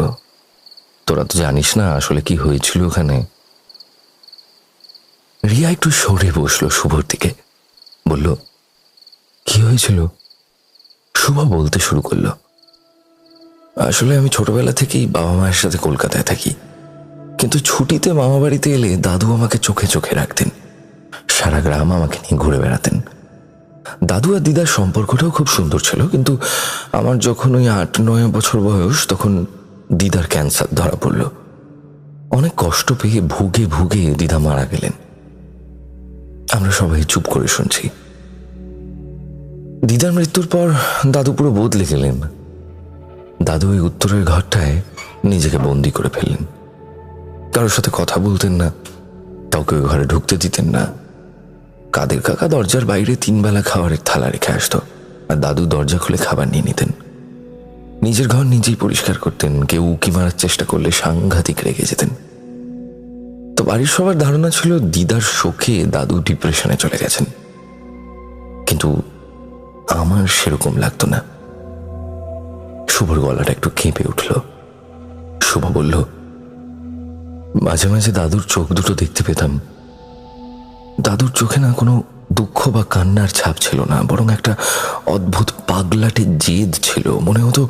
তোরা তো জানিস না আসলে কি হয়েছিল ওখানে। রিয়া একটু সরে বসলো শুভর দিকে, বলল, কি হয়েছিল? শুভা বলতে শুরু করলো, আসলে আমি ছোটবেলা থেকেই বাবা মায়ের সাথে কলকাতায় থাকি, কিন্তু ছুটিতে মামা বাড়িতে এলে দাদু আমাকে চোখে চোখে রাখতেন। সারা গ্রাম আমাকে নিয়ে ঘুরে বেড়াতেন। দাদু আর দিদার সম্পর্কটাও খুব সুন্দর ছিল, কিন্তু আমার যখন ওই 8-9 বছর বয়স তখন দিদার ক্যান্সার ধরা পড়ল। অনেক কষ্ট পেয়ে ভুগে ভুগে দিদা মারা গেলেন। আমরা সবাই চুপ করে শুনছি। দিদার মৃত্যুর পর দাদু পুরো বদলে গেলেন। দাদু ওই উত্তরের ঘরটায় নিজেকে বন্দি করে ফেললেন। কারোর সাথে কথা বলতেন না, কাউকে ওই ঘরে ঢুকতে দিতেন না। কাদের কাকা দরজার বাইরে 3 বেলা খাবারের থালা রেখে আসতো, আর দাদু দরজা খুলে খাবার নিয়ে নিতেন। নিজের ঘর নিজেই পরিষ্কার করতেন। কেউ উকি মারার চেষ্টা করলে সাংঘাতিক রেগে যেতেন। তো বাড়ির সবার ধারণা ছিল দিদার শোকে দাদু ডিপ্রেশনে চলে গেছেন, কিন্তু আমার সেরকম লাগতো না। শুভর গলাটা একটু কেঁপে উঠল। শুভ বলল, মাঝে মাঝে দাদুর চোখ দুটো দেখতে পেতাম। দাদুর চোখে না কোনো দুঃখ বা কান্নার ছাপ ছিল না, বরং একটা অদ্ভুত পাগলাটে জেদ ছিল। মনে হতো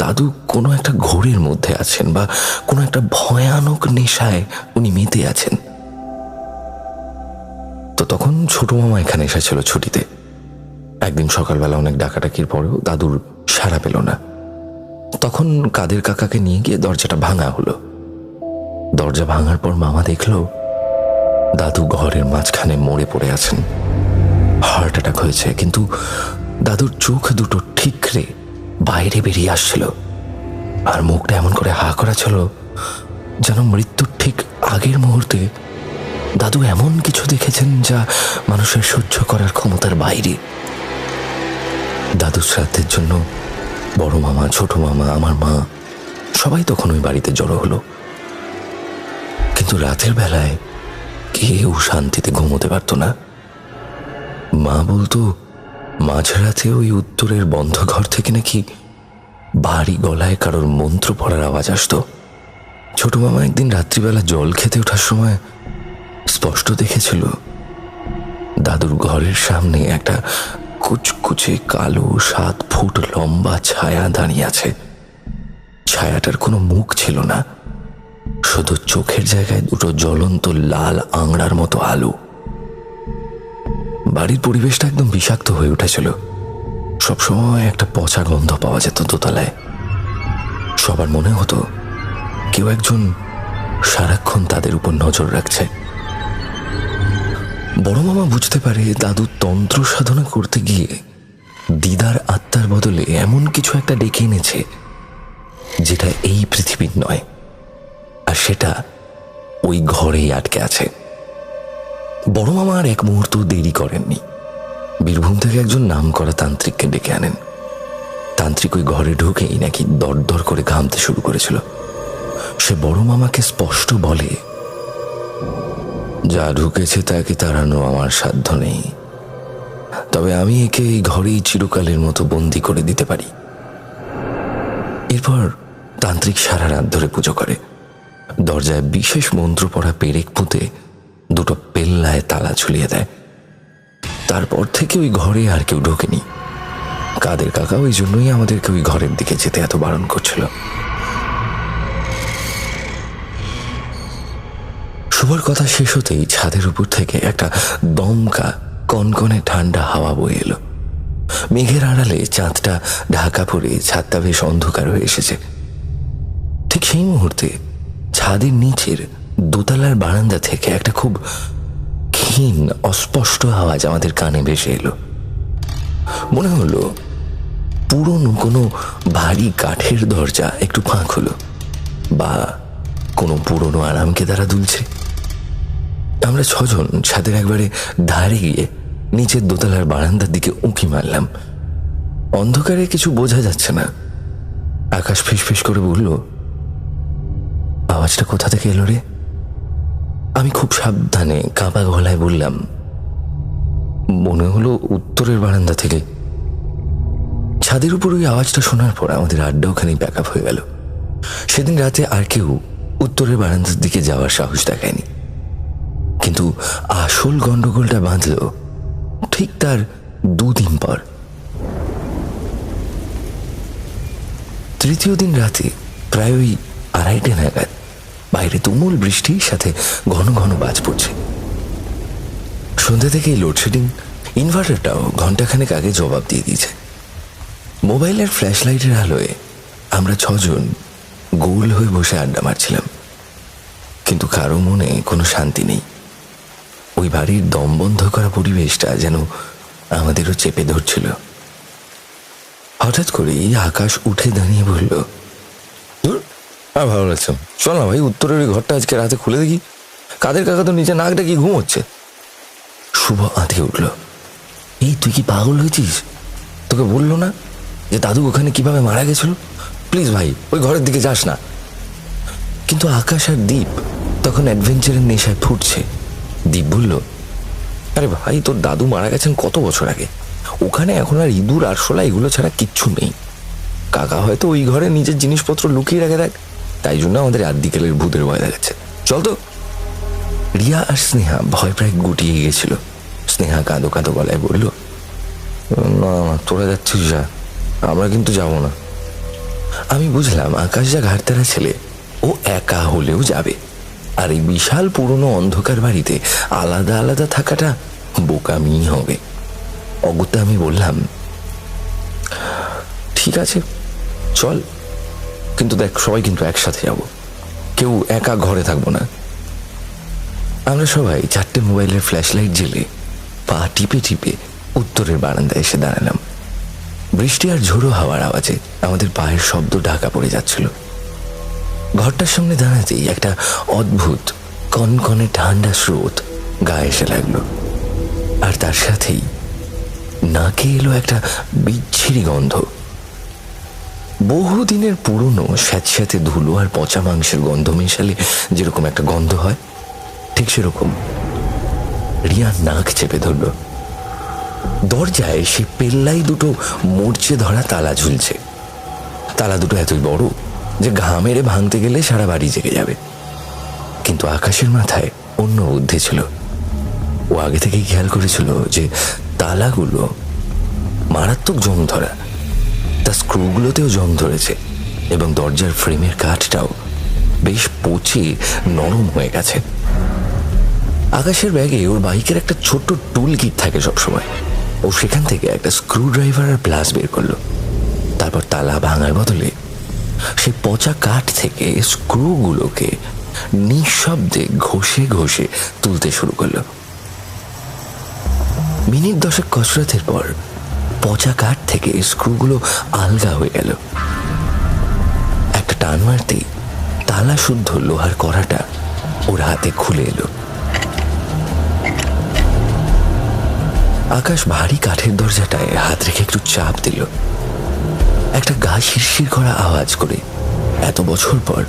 দাদু কোনো একটা ঘোরের মধ্যে আছেন, বা কোনো একটা ভয়ানক নেশায় উনি মেতে আছেন। তো তখন ছোট মামা এখানে এসেছিল ছুটিতে। একদিন সকালবেলা অনেক ডাকাডাকির পরেও দাদুর সাড়া পেল না। তখন কাদের কাকাকে নিয়ে গিয়ে দরজাটা ভাঙা হলো। দরজা ভাঙার পর মামা দেখল দাদু ঘরের মাঝখানে মরে পড়ে আছেন। হার্ট অ্যাটাক হয়েছে, কিন্তু দাদুর চোখ দুটো ঠিকরে বাইরে বেরিয়ে আসছিল, আর মুখটা এমন করে হা করা ছিল যেন মৃত্যুর ঠিক আগের মুহূর্তে দাদু এমন কিছু দেখেছেন যা মানুষের সহ্য করার ক্ষমতার বাইরে। দাদুর শ্রাদ্ধের জন্য বড় মামা, ছোট মামা, আমার মা সবাই তখন ওই বাড়িতে জড়ো হলো। কিন্তু রাতের বেলায় কেউ শান্তিতে ঘুমোতে পারত না। মা বলতো মাঝরাতে ওই উত্তরের বন্ধ ঘর থেকে নাকি ভারী গলায় কারোর মন্ত্র পড়ার আওয়াজ আসতো। ছোট মামা একদিন রাত্রিবেলা জল খেতে ওঠার সময় স্পষ্ট দেখেছিল দাদুর ঘরের সামনে একটা কুচকুচে কালো 7 ফুট লম্বা ছায়া দাঁড়িয়ে আছে। ছায়াটার কোনো মুখ ছিল না, শুধু চোখের জায়গায় দুটো জ্বলন্ত লাল আংড়ার মতো আলো। বাড়ির পরিবেশটা একদম বিষাক্ত হয়ে উঠেছিল। সবসময় একটা পচা গন্ধ পাওয়া যেত দোতলায়। সবার মনে হতো কেউ একজন সারাক্ষণ তাদের উপর নজর রাখছে। বড় মামা বুঝতে পারে দাদু তন্ত্র সাধনা করতে গিয়ে দিদার আত্মার বদলে এমন কিছু একটা ডেকে এনেছে যেটা এই পৃথিবীর নয়, আর সেটা ওই ঘরেই আটকে আছে। বড় মামা আর এক মুহূর্ত দেরি করেননি। বীরভূম থেকে একজন নামকরা তান্ত্রিককে ডেকে আনেন। তান্ত্রিক ওই ঘরে ঢুকেই নাকি দরদর করে ঘামতে শুরু করেছিল। সে বড় মামাকে স্পষ্ট বলে, যা ঢুকেছে তাকে তাড়ানো আমার সাধ্য নেই, তবে আমি একে এই ঘরেই চিরকালের মতো বন্দি করে দিতে পারি। এরপর তান্ত্রিক সারা রাত ধরে পুজো করে। দরজায় বিশেষ মন্ত্র পড়া পেরেক পুঁতে দুটো পেল্লায় তালা ঝুলিয়ে দেয়। তারপর থেকে ওই ঘরে আর কেউ ঢোকেনি। কাদের কাকা ওই জন্যই আমাদেরকে ওই ঘরের দিকে যেতে এত বারণ করছিল। শুভর কথা শেষ হতেই ছাদের উপর থেকে একটা দমকা কনকনে ঠান্ডা হাওয়া বয়ে এলো। মেঘের আড়ালে চাঁদটা ঢাকা পড়ে ছাদটা বেশ অন্ধকার হয়ে এসেছে। ঠিক সেই মুহূর্তে ছাদের নিচের দোতলার বারান্দা থেকে একটা খুব ক্ষীণ অস্পষ্ট আওয়াজ আমাদের কানে ভেসে এলো। মনে হলো পুরনো কোনো ভারী কাঠের দরজা একটু ফাঁক হলো, বা কোনো পুরনো আরামকে দ্বারা দুলছে। আমরা 6 জন ছাদের একবারে ধারে গিয়ে নিচের দোতলার বারান্দার দিকে উঁকি মারলাম। অন্ধকারে কিছু বোঝা যাচ্ছে না। আকাশ ফিসফিস করে বলল, আওয়াজটা কোথা থেকে এলো রে? আমি খুব সাবধানে কাঁপা গলায় বললাম, মনে হলো উত্তরের বারান্দা থেকে। ছাদের উপর ওই আওয়াজটা শোনার পর আমাদের আড্ডাও খানিক ব্যাকআপ হয়ে গেল। সেদিন রাতে আর কেউ উত্তরের বারান্দার দিকে যাওয়ার সাহস দেখায়নি। কিন্তু আসল গন্ডগোলটা বাঁধল ঠিক তার 2 দিন পর। তৃতীয় দিন রাতে প্রায় ওই 2:30 নাগাদ বাইরে তুমুল বৃষ্টির সাথে ঘন ঘন বাজ পড়ছে। সন্ধ্যা থেকেই লোডশেডিং, ইনভার্টারটাও ঘন্টাখানেক আগে জবাব দিয়ে দিয়েছে। মোবাইলের ফ্ল্যাশ লাইটের আলোয় আমরা 6 জন গোল হয়ে বসে আড্ডা মারছিলাম, কিন্তু কারো মনে কোনো শান্তি নেই। ওই বাড়ির দম বন্ধ করা পরিবেশটা যেন আমাদেরও চেপে ধরছিল। হঠাৎ করেই আকাশ উঠে দাঁড়িয়ে বলল, আর ভালো লাগছে, চল না ভাই উত্তরের ওই ঘরটা আজকে রাতে খুলে দেখি। কাদের কাকা তো নিচে নাক ডাকি ঘুম হচ্ছে। শুভ আঁতিয়ে উঠল, এই তুই কি পাগল হয়েছিস? তোকে বললো না যে দাদু ওখানে কিভাবে মারা গেছিল? প্লিজ ভাই ওই ঘরের দিকে যাস না। কিন্তু আকাশ আর দীপ তখন অ্যাডভেঞ্চারের নেশায় ফুটছে। দীপ বলল, আরে ভাই তোর দাদু মারা গেছেন কত বছর আগে, ওখানে এখন আর ইঁদুর আরশোলা এগুলো ছাড়া কিচ্ছু নেই। কাকা হয়তো ওই ঘরে নিজের জিনিসপত্র লুকিয়ে রাখে, দেখ তাই জন্য আমাদের আদিকালের ভূতের ভয় দেখাচ্ছে। চল তো। রিয়া আর স্নেহা ভয় প্রায় গুটিয়ে গিয়েছিল। স্নেহা কাঁদো কাঁদো গলায় বলল, না তোরা যাচ্ছিস যা, আমরা কিন্তু যাব না। আমি বুঝলাম আকাশ যা ঘাটতারা ছেলে, ও একা হলেও যাবে, আর এই বিশাল পুরনো অন্ধকার বাড়িতে আলাদা আলাদা থাকাটা বোকামি হবে। অগত্যা আমি বললাম, ঠিক আছে চল, কিন্তু দেখ সবাই কিন্তু একসাথে যাব, কেউ একা ঘরে থাকবো না। আমরা সবাই 4টে মোবাইলের ফ্ল্যাশ লাইট জ্বেলে পা টিপে টিপে উত্তরের বারান্দায় এসে দাঁড়ালাম। বৃষ্টি আর ঝোড়ো হাওয়ার আওয়াজে আমাদের পায়ের শব্দ ঢাকা পড়ে যাচ্ছিল। ঘরটার সামনে দাঁড়াতেই একটা অদ্ভুত কনকনে ঠান্ডা স্রোত গায়ে এসে লাগলো, আর তার সাথেই নাকে এলো একটা বিচ্ছিরি গন্ধ। বহুদিনের পুরনো স্যাঁতস্যাঁতে ধুলো আর পচা মাংসের গন্ধ মেশালে যেরকম একটা গন্ধ হয়, ঠিক সেরকম। রিয়া নাক চেপে ধরল। দরজায় সে পেল্লাই দুটো মরচে ধরা তালা ঝুলছে। তালা দুটো এতই বড় যে ঘা মেরে ভাঙতে গেলে সারা বাড়ি জেগে যাবে। কিন্তু আকাশের মাথায় অন্য বুদ্ধি ছিল। ও আগে থেকেই খেয়াল করেছিল যে তালাগুলো মারাত্মক জং ধরা, তার স্ক্রুগুলোতেও জং ধরেছে, এবং দরজার ফ্রেমের কাঠটাও বেশ পচে নরম হয়ে গেছে। আকাশের ব্যাগে ওর বাইকের একটা ছোট্ট টুল কিট থাকে সবসময়। ও সেখান থেকে একটা স্ক্রু ড্রাইভার আর প্লাস বের করলো। তারপর তালা ভাঙার বদলে সে পচা কাঠ থেকে স্ক্রুগুলোকে নিঃশব্দে ঘষে ঘষে তুলতে শুরু করলো। মিনিট 10 কসরতের পর পচা কাঠ থেকে স্ক্রুগুলো আলগা হয়ে গেল। একটা টান মারতেই তালা শুদ্ধ লোহার কড়াটা ওর হাতে খুলে এলো। আকাশ ভারী কাঠের দরজাটায় হাত রেখে একটু চাপ দিল। একটা গা শিরশির করা আওয়াজ করে এত বছর পর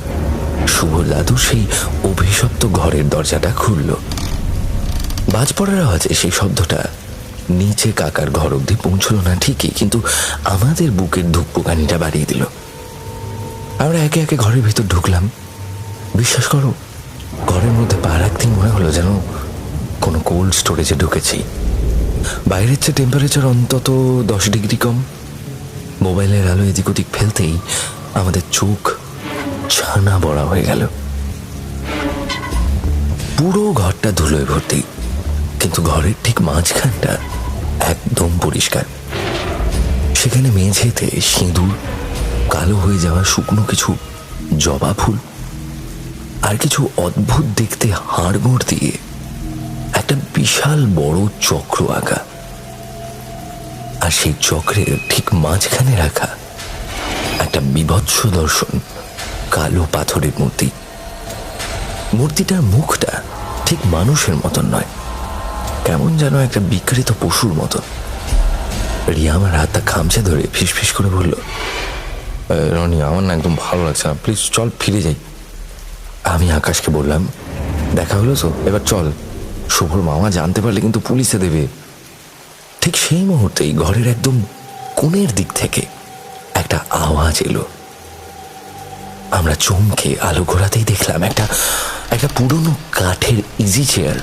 শুভর দাদু সেই অভিশপ্ত ঘরের দরজাটা খুলল। বাজ পড়ার আওয়াজে সেই শব্দটা নিচে কাকার ঘর অব্দি পৌঁছল না ঠিকই, কিন্তু আমাদের বুকের ধুকপুকানিটা বাড়িয়ে দিল। আমরা একে একে ঘরের ভিতর ঢুকলাম। বিশ্বাস করো, ঘরের মধ্যে পা রাখতেই মনে হলো যেন কোনো কোল্ড স্টোরেজে ঢুকেছি। বাইরের চেয়ে টেম্পারেচার অন্তত 10 ডিগ্রি কম। মোবাইলের আলো এদিক ওদিক ফেলতেই আমাদের চোখ ছানা বড়া হয়ে গেল। পুরো ঘরটা ধুলোয় ভর্তি, কিন্তু ঘরের ঠিক মাঝখানটা একদম পরিষ্কার। সেখানে মেঝেতে সিঁদুর, কালো হয়ে যাওয়া শুকনো কিছু জবা ফুল, আর কিছু অদ্ভুত দেখতে হাড়গোড় দিয়ে একটা বিশাল বড় চক্র আঁকা। আর সেই চক্রের ঠিক মাঝখানে রাখা একটা বিভৎস দর্শন কালো পাথরের মূর্তি। মূর্তিটার মুখটা ঠিক মানুষের মতন নয়, কেমন যেন একটা বিকৃত পশুর মতো। রিয়া আমার হাতটা খামচে ধরে ফিসফিস করে বলল, রনি আমার না একদম ভালো লাগছে না, প্লিজ চল ফিরে যাই। আমি আকাশকে বললাম, দেখা হলো তো, এবার চল, শুভর মামা জানতে পারলে কিন্তু পুলিশে দেবে। ঠিক সেই মুহূর্তেই ঘরের একদম কোণের দিক থেকে একটা আওয়াজ এলো। আমরা চমকে আলো ঘোরাতেই দেখলাম একটা পুরনো কাঠের ইজি চেয়ার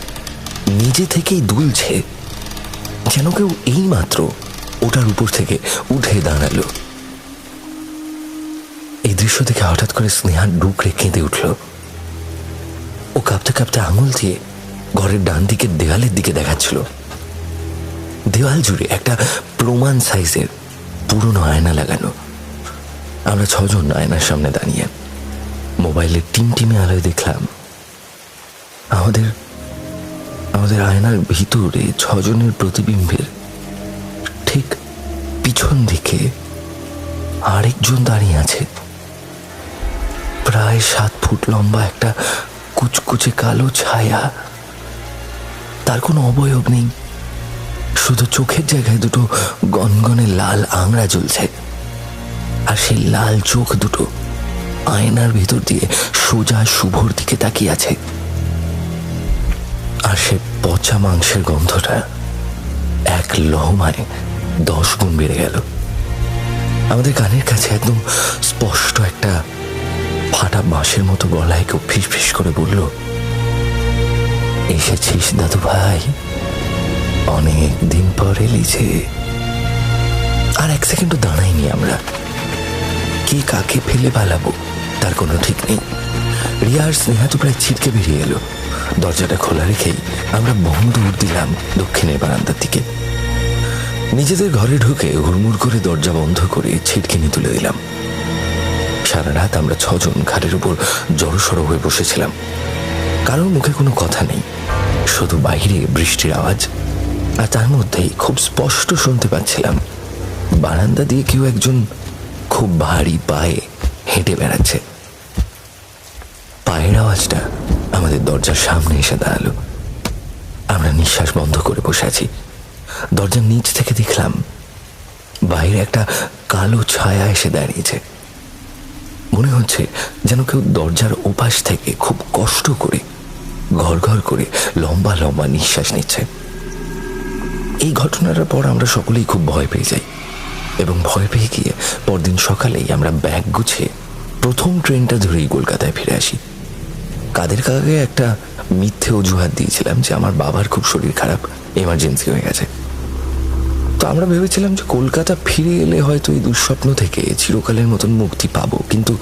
নিজে থেকেই দুলছে, যেন কেউ এইমাত্র ওটার উপর থেকে উঠে দাঁড়ালো। দৃশ্য দেখে হঠাৎ করে স্নেহা ডুকরে কেঁদে উঠল। ও কাঁপতে কাঁপতে আঙুল দিয়ে ঘরের ডান দিকের দেওয়ালের দিকে দেখাচ্ছিল। দেওয়াল জুড়ে একটা প্রমাণ সাইজের পুরনো আয়না লাগানো। আমরা 6 জন আয়নার সামনে দাঁড়িয়ে মোবাইলের টিমটিমে আলোয় দেখলাম আমাদের আমাদের আয়নার ভিতরে 6 জনের প্রতিবিম্বের ঠিক পিছন দিকে আরেকজন দাঁড়িয়ে আছে। প্রায় 7 ফুট লম্বা একটা কুচকুচে কালো ছায়া। তার কোনো অবয়ব নেই, শুধু চোখের জায়গায় দুটো গনগনে লাল আংড়া জ্বলছে। আর সেই লাল চোখ দুটো আয়নার ভিতর দিয়ে সোজা শুভর দিকে তাকিয়ে আছে। আর সে পচা মাংসের গন্ধটা এক লহমায় 10 গুণ বেড়ে গেল। আমাদের কানের কাছে একদম স্পষ্ট একটা ফাটা বাঁশের মতো গলায় কেউ ফিস ফিস করে বলল, এসেছিস দাদু ভাই, অনেক দিন পর এলিছে। আর 1 সেকেন্ডও দাঁড়াইনি আমরা। কে কাকে ফেলে পালাবো তার কোনো ঠিক নেই। রিয়া আর স্নেহা তো প্রায় ছিটকে বেরিয়ে এলো। দরজাটা খোলা রেখেই আমরা বন্ধ দিলাম দক্ষিণের বারান্দার দিকে। নিজেদের ঘরে ঢুকে হুড়মুড় করে দরজা বন্ধ করে ছিটকিনি তুলে দিলাম। সারা রাত আমরা 6 জন খাটের উপর জড়সড় হয়ে বসেছিলাম। কারোর মুখে কোনো কথা নেই, শুধু বাইরে বৃষ্টির আওয়াজ। আর তার মধ্যেই খুব স্পষ্ট শুনতে পাচ্ছিলাম বারান্দা দিয়ে কেউ একজন খুব ভারী পায়ে হেঁটে বেড়াচ্ছে। পায়ের আওয়াজটা আমাদের দরজার সামনে এসে দাঁড়ালো। আমরা নিঃশ্বাস বন্ধ করে বসে আছি। দরজার নিচ থেকে দেখলাম বাইরে একটা কালো ছায়া এসে দাঁড়িয়েছে। মনে হচ্ছে যেন কেউ দরজার ওপাশ থেকে খুব কষ্ট করে ঘর ঘর করে লম্বা লম্বা নিঃশ্বাস নিচ্ছে। এই ঘটনাটার পর আমরা সকলেই খুব ভয় পেয়ে যাই এবং ভয় পেয়ে গিয়ে পরদিন সকালেই আমরা ব্যাগ গুছিয়ে প্রথম ট্রেনটা ধরেই কলকাতায় ফিরে আসি। কাদের কাকে একটা মিথ্যে অজুহাত দিয়েছিলাম যে আমার বাবার খুব শরীর খারাপ, এমার্জেন্সি হয়ে গেছে। তো আমরা ভেবেছিলাম যে কলকাতা ফিরে এলে হয়তো এই দুঃস্বপ্ন থেকে চিরকালের মতন মুক্তি পাবো। কিন্তু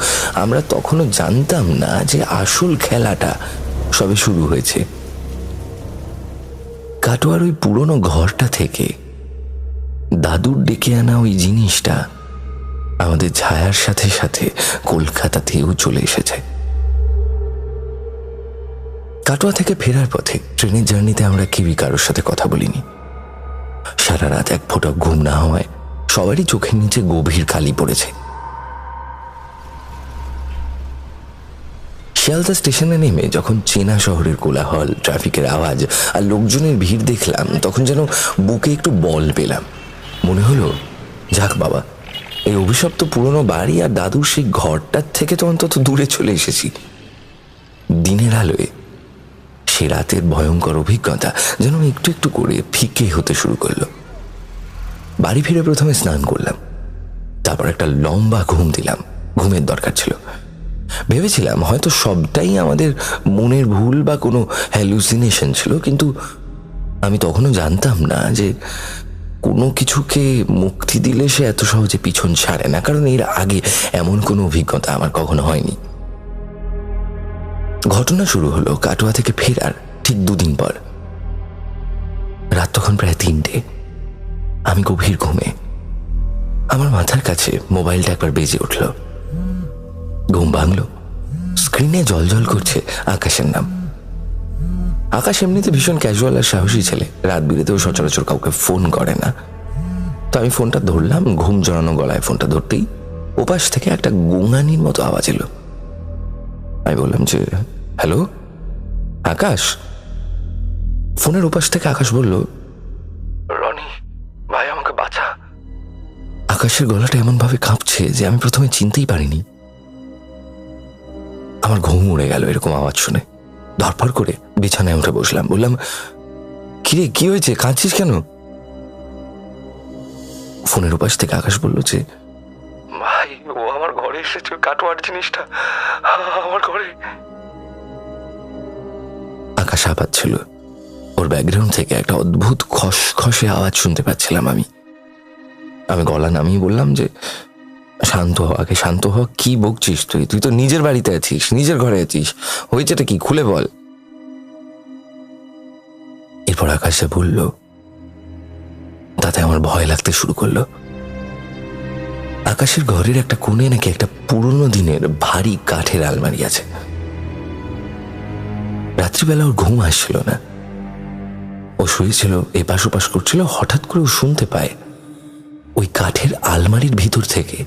আমরা তখনও জানতাম না যে আসল খেলাটা সবে শুরু হয়েছে। কাটোয়ার ওই পুরনো ঘরটা থেকে দাদুর ডেকে আনা ওই জিনিসটা আমাদের ছায়ার সাথে সাথে কলকাতাতেও চলে এসেছে। কাটোয়া থেকে ফেরার পথে ট্রেনের জার্নিতে আমরা কেউই কারোর সাথে কথা বলিনি। সারা রাত এক ফোঁটা ঘুম না হওয়ায় সবারই চোখের নিচে গভীর কালি পড়েছে। শিয়ালদা স্টেশনে নেমে যখন চেনা শহরের কোলাহল, ট্রাফিকের আওয়াজ আর লোকজনের ভিড় দেখলাম, তখন যেন বুকে একটু বল পেলাম। মনে হলো, যাক বাবা, এই অভিশপ্ত পুরনো বাড়ি আর দাদুর সেই ঘরটার থেকে তো অন্তত দূরে চলে এসেছি। দিনের আলোয় সে রাতের ভয়ঙ্কর অভিজ্ঞতা যেন একটু একটু করে ফিকে হতে শুরু করলো। বাড়ি ফিরে প্রথমে স্নান করলাম, তারপর একটা লম্বা ঘুম দিলাম। ঘুমের দরকার ছিল। ভেবেছিলাম হয়তো সবটাই আমাদের মনের ভুল বা কোনো হ্যালুসিনেশন ছিল, কিন্তু আমি তখনও জানতাম না যে কোনো কিছুকে মুক্তি দিলে সে এত সহজে পিছন ছাড়ে না, কারণ এর আগে এমন কোনো অভিজ্ঞতা আমার কখনো হয়নি। ঘটনা শুরু হলো কাটোয়া থেকে ফেরার ঠিক 2 দিন পর। রাত তখন প্রায় 3টে। আমি গভীর ঘুমে। আমার মাথার কাছে মোবাইলটা একবার বেজে উঠল। ঘুম ভাঙল। স্ক্রিনে জল করছে আকাশের নাম। আকাশ এমনিতে ভীষণ ক্যাজুয়াল আর সাহসী ছেলে। রাত বিরেতেও সচরাচর কাউকে ফোন করে না। তো আমি ফোনটা ধরলাম। ঘুম জড়ানো গলায় ফোনটা ধরতেই ওপাশ থেকে একটা গোঙানির মতো আওয়াজ এলো। আমি বললাম যে, হ্যালো আকাশ। ফোনের ওপাশ থেকে আকাশ বলল, রনি ভাই, আমাকে বাঁচা। আকাশের গলাটা এমন ভাবে কাঁপছে যে আমি প্রথমে চিনতেই পারিনি। আমার ঘুম উড়ে গেল এরকম আওয়াজ শুনে। ধরফর করে বিছানায় উঠে বসলাম। বললাম, কিরে, কি হয়েছে, কাঁদছিস কেন? ফোনের উপাস থেকে আকাশ বলল যে, ভাই, ও আমার ঘরে এসেছে, কাটোয়ার জিনিসটা আমার ঘরে। আকাশ হাঁপাচ্ছিল। ওর ব্যাকগ্রাউন্ড থেকে একটা অদ্ভুত খসখসে আওয়াজ শুনতে পাচ্ছিলাম আমি। গলা নামিয়ে বললাম যে, শান্ত হ, আগে শান্ত হ। কি বকছিস তুই? তুই তো নিজের বাড়িতে আছিস, নিজের ঘরে আছিস। হয়েছেটা কি খুলে বল। এরপর আকাশে বলল, তাতে আমার ভয় লাগতে শুরু করলো। আকাশের ঘরের একটা কোণে নাকি একটা পুরনো দিনের ভারী কাঠের আলমারি আছে। রাত্রিবেলা ওর ঘুম আসছিল না। ও শুয়েছিল, এপাশ ওপাশ করছিল। হঠাৎ করে ও শুনতে পায় ওই কাঠের আলমারির ভিতর থেকে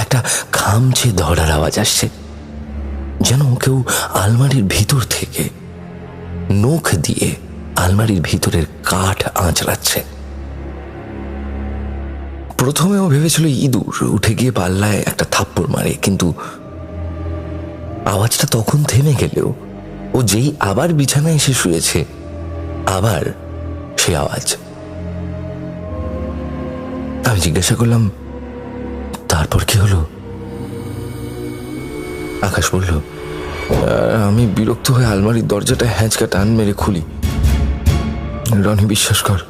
একটা খামচে ধরার আওয়াজ আসছে, যেন কেউ আলমারির ভিতর থেকে নখ দিয়ে আলমারির ভিতরের কাঠ আঁচড়াচ্ছে। প্রথমে ও ভেবেছিল ইঁদুর, উঠে গিয়ে পাল্লায় একটা থাপ্পড় মারে, কিন্তু আওয়াজটা তখন থেমে গেলেও ও যেই আবার বিছানায় এসে শুয়েছে, আবার সে আওয়াজ। আমি জিজ্ঞাসা করলাম, তারপর কি হলো? আকাশ বলল, আমি বিরক্ত হয়ে আলমারির দরজাটা হ্যাঁচকা টান মেরে খুলি। রনি, বিশ্বাস কর,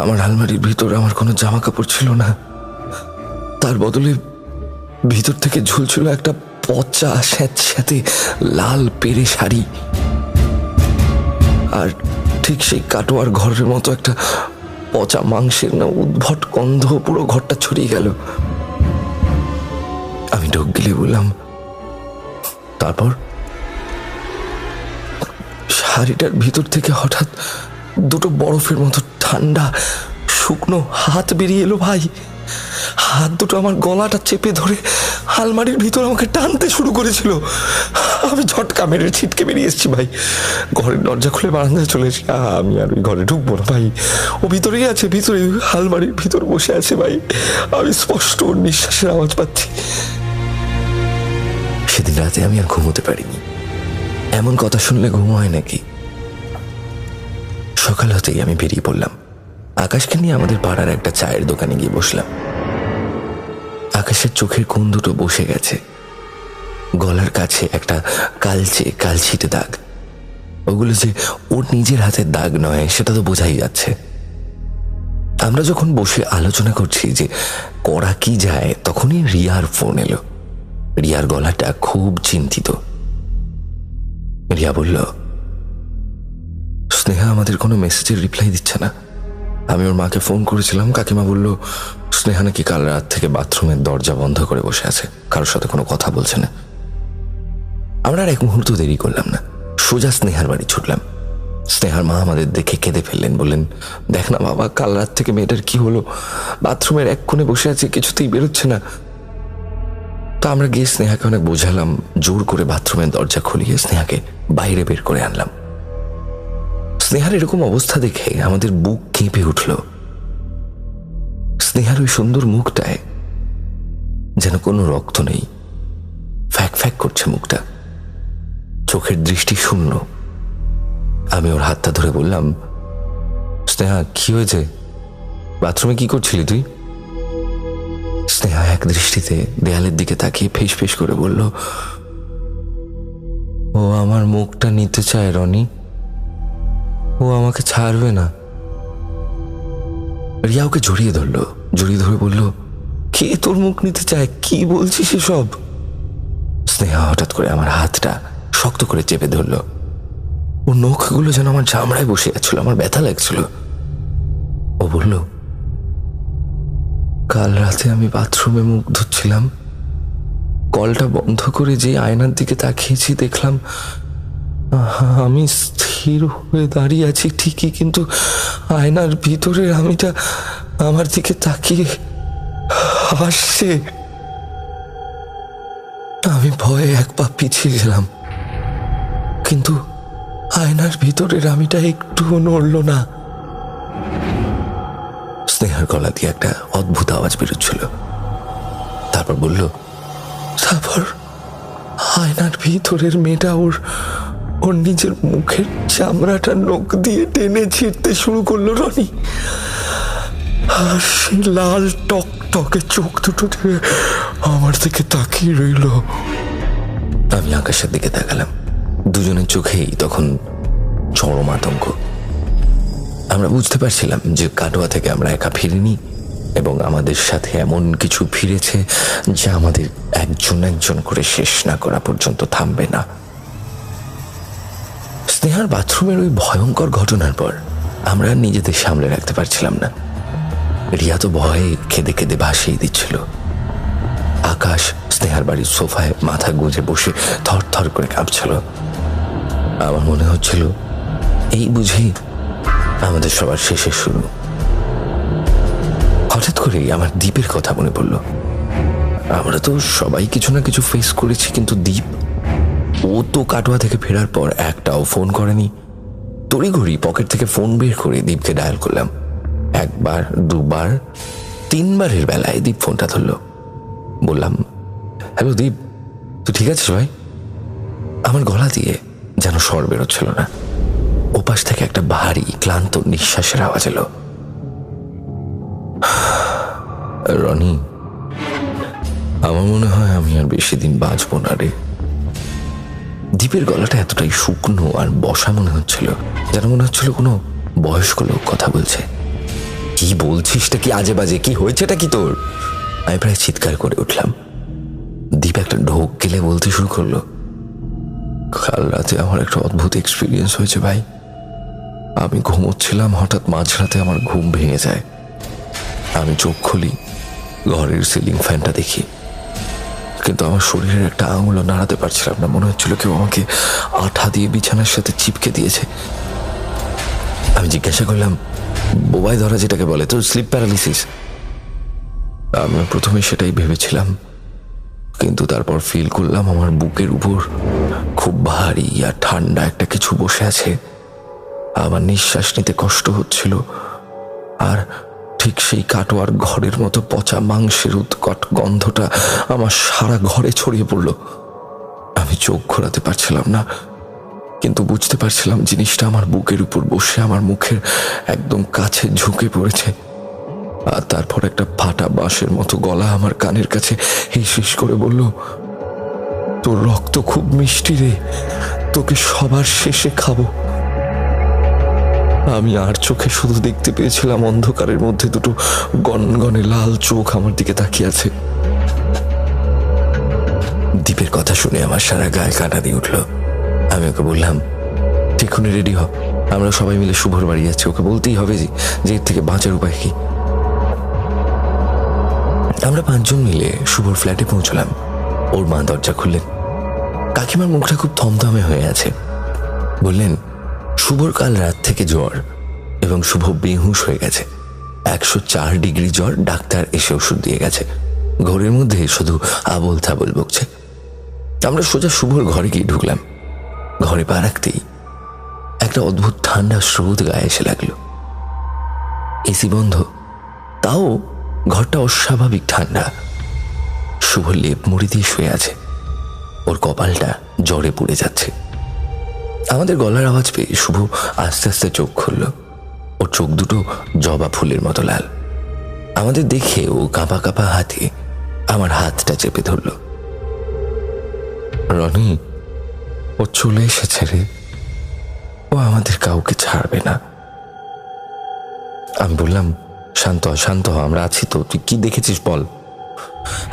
আমার আলমারির ভিতর আমার কোনো জামা কাপড় ছিল না। তার বদলে ভিতর থেকে ঝুলছিল একটা পচা স্যাঁতস্যাঁতে লাল পেরে শাড়ি, আর ঠিক সেই কাটোয়ার ঘরের মতো একটা পচা মাংসের না উদ্ভট গন্ধ পুরো ঘরটা ছড়িয়ে গেল। আমি ঢোক গিলে বললাম, তারপর? শাড়িটার ভিতর থেকে হঠাৎ দুটো বরফের মতো ঠান্ডা শুকনো হাত বেরিয়ে এলো ভাই। হাত দুটো আমার গলাটা চেপে ধরে আলমারির ভিতর আমাকে টানতে শুরু করেছিল। আমি ঝটকা মেরে ছিটকে বেরিয়ে এসেছি ভাই। ঘরের দরজা খুলে বারান্দায় চলে এসেছি। আমি আর ওই ঘরে ঢুকবো না ভাই। ও ভিতরেই আছে, ভিতরে আলমারির ভিতর বসে আছে ভাই। আমি স্পষ্ট ওর নিঃশ্বাসের আওয়াজ পাচ্ছি। সেদিন রাতে আমি আর ঘুমোতে পারিনি। এমন কথা শুনলে ঘুম হয় নাকি? সকাল হতেই আমি বেরিয়ে পড়লাম। আকাশকে নিয়ে আমাদের পাড়ার একটা চায়ের দোকানে গিয়ে বসলাম। আকাশের চোখের কোণ দুটো বসে গেছে, গলার কাছে একটা কালছিটে দাগ। ওগুলো যে ওর নিজের হাতের দাগ নয় সেটা তো বোঝাই যাচ্ছে। আমরা যখন বসে আলোচনা করছি যে করা কি যায়, তখনই রিয়ার ফোন এলো। রিয়ার গলাটা খুব চিন্তিত। রিয়া বলল, স্নেহা আমাদের কোনো মেসেজের রিপ্লাই দিচ্ছে না। আমি ওর মাকে ফোন করেছিলাম। কাকিমা বলল, স্নেহা নাকি কাল রাত থেকে বাথরুমের দরজা বন্ধ করে বসে আছে, কারোর সাথে কোনো কথা বলছে না। আমরা আর এক মুহূর্ত দেরি করলাম না, সোজা স্নেহার বাড়ি ছুটলাম। স্নেহার মা আমাদের দেখে কেঁদে ফেললেন, বললেন, দেখ না বাবা, কাল রাত থেকে মেয়েটার কি হলো, বাথরুমের এক কোণে বসে আছে, কিছুতেই বেরোচ্ছে না। তো আমরা গিয়ে স্নেহাকে অনেক বোঝালাম, জোর করে বাথরুমের দরজা খুলিয়ে স্নেহাকে বাইরে বের করে আনলাম। স্নেহার এরকম অবস্থা দেখে আমাদের বুক কেঁপে উঠল। স্নেহার ওই সুন্দর মুখটায় যেন কোনো রক্ত নেই, ফ্যাক ফ্যাক করছে মুখটা, চোখের দৃষ্টি শূন্য। আমি ওর হাতটা ধরে বললাম, স্নেহা কি হয়েছে? বাথরুমে কি করছিলি তুই? স্নেহা এক দৃষ্টিতে দেয়ালের দিকে তাকিয়ে ফেস ফেস করে বলল, ও আমার মুখটা নিতে চায় রনি, ও আমাকে ছাড়বে না। রিয়া ওকে জড়িয়ে ধরলো, জড়িয়ে ধরে বলল, কে তোর মুখ নিতে চায়? কি বলছিস এসব? স্নেহা হঠাৎ করে আমার হাতটা শক্ত করে চেপে ধরল। ওর নখগুলো যেন আমার চামড়ায় বসে যাচ্ছিল, আমার ব্যথা লাগছিল। ও বলল, কাল রাতে আমি বাথরুমে মুখ ধুচ্ছিলাম, কলটা বন্ধ করে যে আয়নার দিকে তাকিয়েছি, দেখলাম আমি স্থির হয়ে দাঁড়িয়ে আছি ঠিকই, কিন্তু আয়নার ভিতরের আমিটা আমার দিকে তাকিয়ে হাসছে। আমি ভয়ে এক পা পিছিয়ে গেলাম, কিন্তু আয়নার ভিতরের আমিটা একটুও নড়ল না। স্নেহার গলা দিয়ে একটা অদ্ভুত আওয়াজ বেরোচ্ছিল। তারপর বলল, তারপর আয়নার ভিতরের মেয়েটা ওর নিজের মুখের চামড়াটা নখ দিয়ে টেনে ছিঁড়তে শুরু করলো রনি। আর সে লাল টক টকে চোখ দুটো আমার দিকে তাকিয়ে রইল। আমি আকাশের দিকে তাকালাম। দুজনের চোখেই তখন চরম আতঙ্ক। আমরা বুঝতে পারছিলাম যে কাটোয়া থেকে আমরা একা ফিরিনি, এবং আমাদের সাথে এমন কিছু ফিরেছে যা আমাদের একজন একজন করে শেষ না করা পর্যন্ত থামবে না। স্নেহার বাথরুমের ওই ভয়ঙ্কর ঘটনার পর আমরা নিজেদের সামলে রাখতে পারছিলাম না। রিয়া তো ভয়ে কেঁদে কেঁদে ভাসিয়ে দিচ্ছিল। আকাশ স্নেহার বাড়ির সোফায় মাথা গুঁজে বসে থর থর করে কাঁপছিল। আমার মনে হচ্ছিল এই বুঝি আমাদের সবার শেষের শুরু। হঠাৎ করেই আমার দ্বীপের কথা মনে পড়ল। আমরা তো সবাই কিছু না কিছু ফেস করেছি, কিন্তু দ্বীপ, ও তো কাটোয়া থেকে ফেরার পর একটাও ফোন করেনি। তড়িঘড়ি পকেট থেকে ফোন বের করে দ্বীপকে ডায়াল করলাম। একবার, দুবার, তিনবারের বেলায় দ্বীপ ফোনটা ধরল। বললাম, হ্যালো দ্বীপ, তুই ঠিক আছিস ভাই? আমার গলা দিয়ে যেন স্বর বেরোচ্ছিল না। ওপাশ থেকে একটা ভারী ক্লান্ত নিঃশ্বাসের আওয়াজ এলো। রনি, আমার মনে হয় আমি আর বেশি দিন বাঁচবো না রে। দ্বীপের গলাটা এতটাই শুকনো আর বসা মনে হচ্ছিল, যেন মনে হচ্ছিল কোনো বয়স্ক লোক কথা বলছে। কি বলছিসটা কি আজে বাজে? কি হয়েছেটা কি তোর? আমি প্রায় চিৎকার করে উঠলাম। দ্বীপ একটা ঢোক গেলে বলতে শুরু করলো, কাল রাতে আমার একটা অদ্ভুত এক্সপিরিয়েন্স হয়েছে ভাই। আমি ঘুমোচ্ছিলাম, হঠাৎ মাঝরাতে আমার ঘুম ভেঙে যায়। আমি চোখ খুলি, ঘরের সিলিং ফ্যানটা দেখি, কিন্তু আমার শরীরের একটা আঙুলও নাড়াতে পারছিলাম না। মনে হচ্ছিল কেউ আমাকে আঠা দিয়ে বিছানার সাথে চিপকে দিয়েছে। আমি জিজ্ঞাসা করলাম, বোবাই ধরা যেটাকে বলে, তো স্লিপ প্যারালিসিস? আমি প্রথমে সেটাই ভেবেছিলাম, কিন্তু তারপর ফিল করলাম আমার বুকের উপর খুব ভারী আর ঠান্ডা একটা কিছু বসে আছে। আমার নিঃশ্বাস নিতে কষ্ট হচ্ছিল, আর ঠিক সেই কাটোয়ার ঘরের মতো পচা মাংসের উৎকট গন্ধটা আমার সারা ঘরে ছড়িয়ে পড়ল। আমি চোখ ঘোরাতে পারছিলাম না, কিন্তু বুঝতে পারছিলাম জিনিসটা আমার বুকের উপর বসে আমার মুখের একদম কাছে ঝুঁকে পড়েছে। আর তারপর একটা ফাটা বাঁশের মতো গলা আমার কানের কাছে হিস করে বলল, তোর রক্ত খুব মিষ্টি রে, তোকে সবার শেষে খাবো। আমি আর চোখে শুধু দেখতে পেয়েছিলাম অন্ধকারের মধ্যে দুটো গনগনে লাল চোখ আমার দিকে তাকিয়ে আছে। দ্বীপের কথা শুনে আমার সারা গায়ে কাঁটা দিয়ে উঠল। আমি ওকে বললাম, ঠিকই রেডি হ, আমরা সবাই মিলে শুভর বাড়ি যাচ্ছি। ওকে বলতেই হবে যে এর থেকে বাঁচার উপায় কি। আমরা 5 জন মিলে শুভর ফ্ল্যাটে পৌঁছলাম। ওর মা দরজা খুললেন। কাকিমার মুখটা খুব থমথমে হয়ে আছে। বললেন, শুভর কাল রাত থেকে জ্বর এবং শুভ বেহুশ হয়ে গেছে। 104 ডিগ্রি জ্বর, ডাক্তার এসে ওষুধ দিয়ে গেছে। ঘরের মধ্যে শুধু আবল তাবল বকছে। আমরা সোজা শুভর ঘরে গিয়ে ঢুকলাম। ঘরে পা রাখতেই একটা অদ্ভুত ঠান্ডা স্রোত গায়ে এসে লাগলো। এসি বন্ধ, তাও ঘরটা অস্বাভাবিক ঠান্ডা। শুভ লেপ মুড়ি দিয়ে শুয়ে আছে। ওর কপালটা জ্বরে পুড়ে যাচ্ছে। আমাদের গলার আওয়াজ পেয়ে শুভ আস্তে আস্তে চোখ খুলল। ওর চোখ দুটো জবা ফুলের মতো লাল। আমাদের দেখে ও কাঁপা কাঁপা হাতে আমার হাতটা চেপে ধরল। রনি, ও চলে এসেছে রে, ও আমাদের কাউকে ছাড়বে না। আমি বললাম, শান্ত শান্ত, আমরা আছি তো, তুই কি দেখেছিস বল।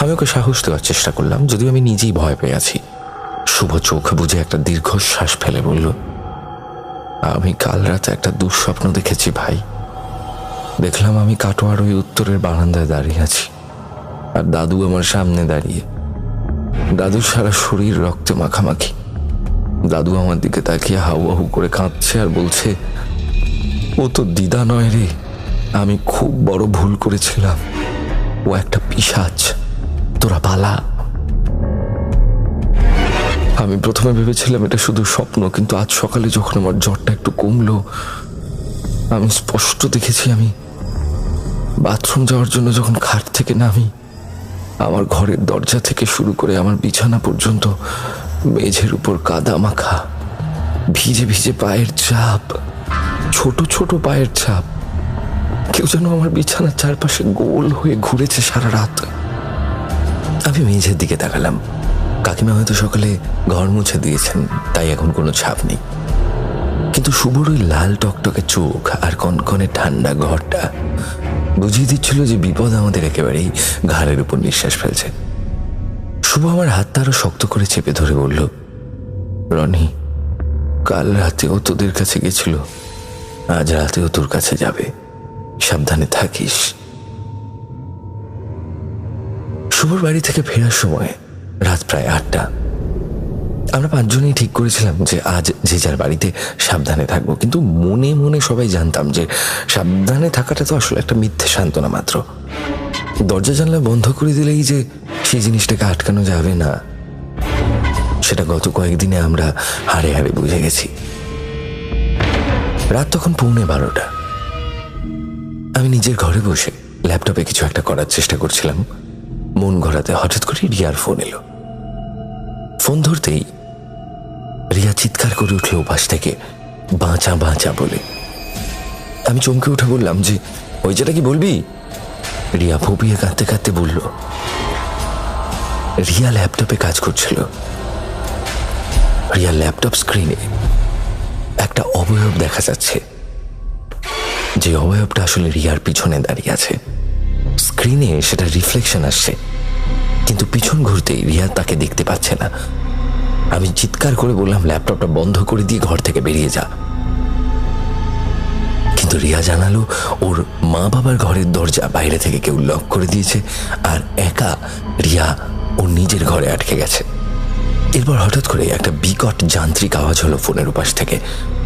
আমি ওকে সাহস দেওয়ার চেষ্টা করলাম, যদিও আমি নিজেই ভয় পেয়ে আছি। শুভ চোখ বুঝে একটা দীর্ঘশ্বাস ফেলে বলল, আমি কাল রাতে একটা দুঃস্বপ্ন দেখেছি ভাই। দেখলাম আমি কাটোয়ার ওই উত্তরের বারান্দায় দাঁড়িয়ে আছি, আর দাদু আমার সামনে দাঁড়িয়ে। দাদুর সারা শরীর রক্তে মাখামাখি। দাদু আমার দিকে তাকিয়ে হাউ হাউ করে কাঁদছে আর বলছে, ও তো দিদা নয় রে, আমি খুব বড় ভুল করেছিলাম, ও একটা পিশাচ, তোরা পালা। আমি প্রথমে ভেবেছিলাম এটা শুধু স্বপ্ন, কিন্তু আজ সকালে যখন আমার জ্বরটা একটু কমলো, আমি স্পষ্ট দেখেছি আমি বাথরুম যাওয়ার জন্য যখন খাট থেকে নামি, আমার ঘরের দরজা থেকে শুরু করে আমার বিছানা পর্যন্ত মেঝের উপর কাদা মাখা, ভিজে ভিজে পায়ের ছাপ, ছোট ছোট পায়ের ছাপ। কেউ যেন আমার বিছানার চারপাশে গোল হয়ে ঘুরেছে সারা রাত। আমি মেঝের দিকে তাকালাম। কাকিমা হয়তো সকালে ঘর মুছে দিয়েছেন, তাই এখন কোনো ছাপ নেই। কিন্তু শুভর ওই লাল টকটকে চোখ আর কনকনে ঠান্ডা ঘরটা বুঝিয়ে দিচ্ছিল যে বিপদ আমাদের একেবারেই ঘাড়ের উপর নিঃশ্বাস ফেলছে। শুভ আমার হাতটা আরো শক্ত করে চেপে ধরে বলল, রনি, কাল রাতেও তোদের কাছে গেছিল, আজ রাতেও তোর কাছে যাবে, সাবধানে থাকিস। শুভর বাড়ি থেকে ফেরার সময় রাত প্রায় 8টা। আমরা 5 জনেই ঠিক করেছিলাম যে আজ যে যার বাড়িতে সাবধানে থাকবো, কিন্তু মনে মনে সবাই জানতাম যে সাবধানে থাকাটা তো আসলে একটা মিথ্যে সান্ত্বনা মাত্র। দরজা জানলা বন্ধ করে দিলেই যে সেই জিনিসটাকে আটকানো যাবে না, সেটা গত কয়েকদিনে আমরা হাড়ে হাড়ে বুঝে গেছি। রাত তখন 11:45। আমি নিজের ঘরে বসে ল্যাপটপে কিছু একটা করার চেষ্টা করছিলাম। মন ঘোরাতে হঠাৎ করে রিয়ার ফোন এলো। ফোন ধরতেই রিয়া চিৎকার করে উঠল ওপাশ থেকে, বাঁচা বাঁচা বলে। আমি চমকে উঠে বললাম যে, ওই যেটা কি বলবি? রিয়া ফুপিয়ে কাঁদতে কাঁদতে বলল, রিয়া ল্যাপটপে কাজ করছিল। রিয়ার ল্যাপটপ স্ক্রিনে একটা অবয়ব দেখা যাচ্ছে, যে অবয়বটা আসলে রিয়ার পিছনে দাঁড়িয়ে আছে। স্ক্রিনে সেটা রিফ্লেকশন আসছে, কিন্তু পিছন ঘুরতেই রিয়া তাকে দেখতে পাচ্ছে না। আমি চিৎকার করে বললাম, ল্যাপটপটা বন্ধ করে দিয়ে ঘর থেকে বেরিয়ে যা। কিন্তু রিয়া জানালো ওর মা বাবার ঘরের দরজা বাইরে থেকে কেউ লক করে দিয়েছে, আর একা রিয়া ওর নিজের ঘরে আটকে গেছে। এরপর হঠাৎ করে একটা বিকট যান্ত্রিক আওয়াজ হলো ফোনের উপাশ থেকে,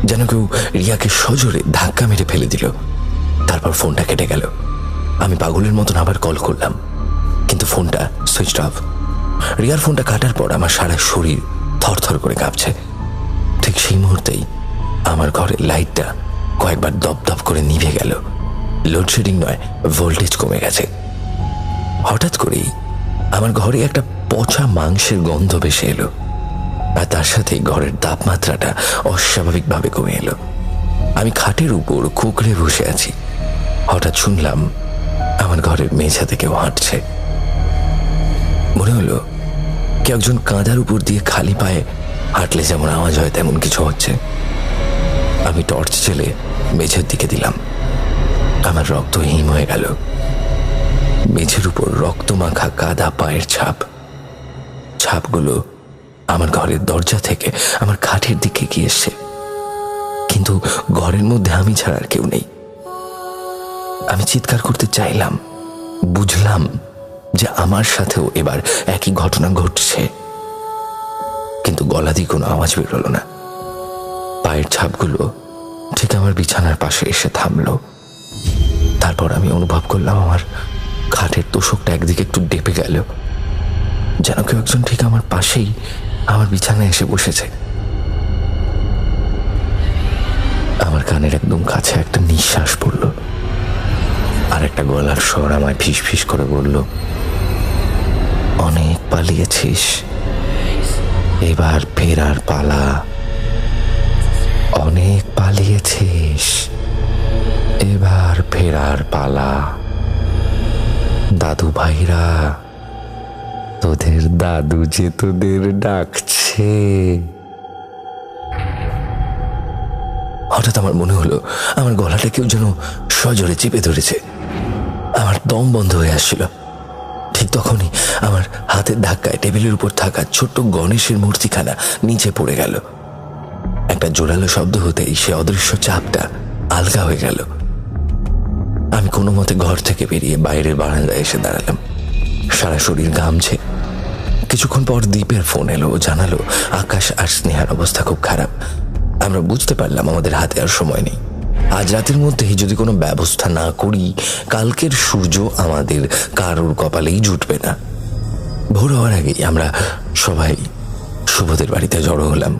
যেন কেউ রিয়াকে সজোরে ধাক্কা মেরে ফেলে দিল। তারপর ফোনটা কেটে গেল। আমি পাগলের মতন আবার কল করলাম, কিন্তু ফোনটা সুইচ অফ। রিয়ার ফোনটা কাটার পর আমার সারা শরীর থরথর করে কাঁপছে। ঠিক সেই মুহূর্তেই আমার ঘরের লাইটটা কয়েকবার দপদপ করে নিভে গেল। লোডশেডিং নয়, ভোল্টেজ কমে গেছে। হঠাৎ করেই আমার ঘরে একটা পচা মাংসের গন্ধ ভেসে এলো, আর তার সাথে ঘরের তাপমাত্রাটা অস্বাভাবিকভাবে কমে এলো। আমি খাটের উপর কুঁকড়ে বসে আছি। হঠাৎ শুনলাম আমার ঘরের মেঝাতে কেউ হাঁটছে। মনে হলো কেউ একজন কাঁদার উপর দিয়ে খালি পায়ে হাঁটলে যেমন আওয়াজ হয় তেমন কিছু হচ্ছে। আমি টর্চ জ্বেলে মেঝের দিকে দিলাম। আমার রক্ত হিম হয়ে গেল। মেঝের উপর রক্ত মাখা কাদা পায়ের ছাপ। ছাপগুলো আমার ঘরের দরজা থেকে আমার খাটের দিকে গিয়ে এসছে, কিন্তু ঘরের মধ্যে আমি ছাড়া আর কেউ নেই। আমি চিৎকার করতে চাইলাম, বুঝলাম যে আমার সাথেও এবার একই ঘটনা ঘটছে, কিন্তু গলা দিয়ে কোনো আওয়াজ বেরোলো না। পায়ের ছাপগুলো ঠিক আমার বিছানার পাশে এসে থামলো। তারপর আমি অনুভব করলাম আমার খাটের তোষকটা একদিকে একটু ডেপে গেল, যেন কেউ একজন ঠিক আমার পাশেই আমার বিছানায় এসে বসেছে। আমার কানের একদম কাছে একটা নিঃশ্বাস পড়ল, আর একটা গলার স্বর আমায় ফিস ফিস করে বলল, অনেক পালিয়েছিস, এবার ফেরার পালা। অনেক পালিয়েছিস, এবার ফেরার পালা। দাদু ভাইরা, তোদের দাদু যে তোদের ডাকছে। হঠাৎ আমার মনে হলো আমার গলাটা কেউ যেন সজোরে চেপে ধরেছে। আমার দম বন্ধ হয়ে আসছিল। ঠিক তখনই আমার হাতের ধাক্কায় টেবিলের উপর থাকা ছোট্ট গণেশের মূর্তিখানা নিচে পড়ে গেল। একটা জোরালো শব্দ হতেই সে অদৃশ্য চাপটা আলগা হয়ে গেল। আমি কোনো মতে ঘর থেকে বেরিয়ে বাইরের বারান্দায় এসে দাঁড়ালাম। সারা শরীর ঘামছে। কিছুক্ষণ পর দীপের ফোন এলো। ও জানালো আকাশ আর স্নেহার অবস্থা খুব খারাপ। আমরা বুঝতে পারলাম আমাদের হাতে আর সময় নেই। আজ রাতের মধ্যেই যদি কোনো ব্যবস্থা না করি, কালকের সূর্য আমাদের কারোর কপালেই জুটবে না। ভোর হওয়ার আগেই আমরা সবাই শুভদের বাড়িতে জড়ো হলাম।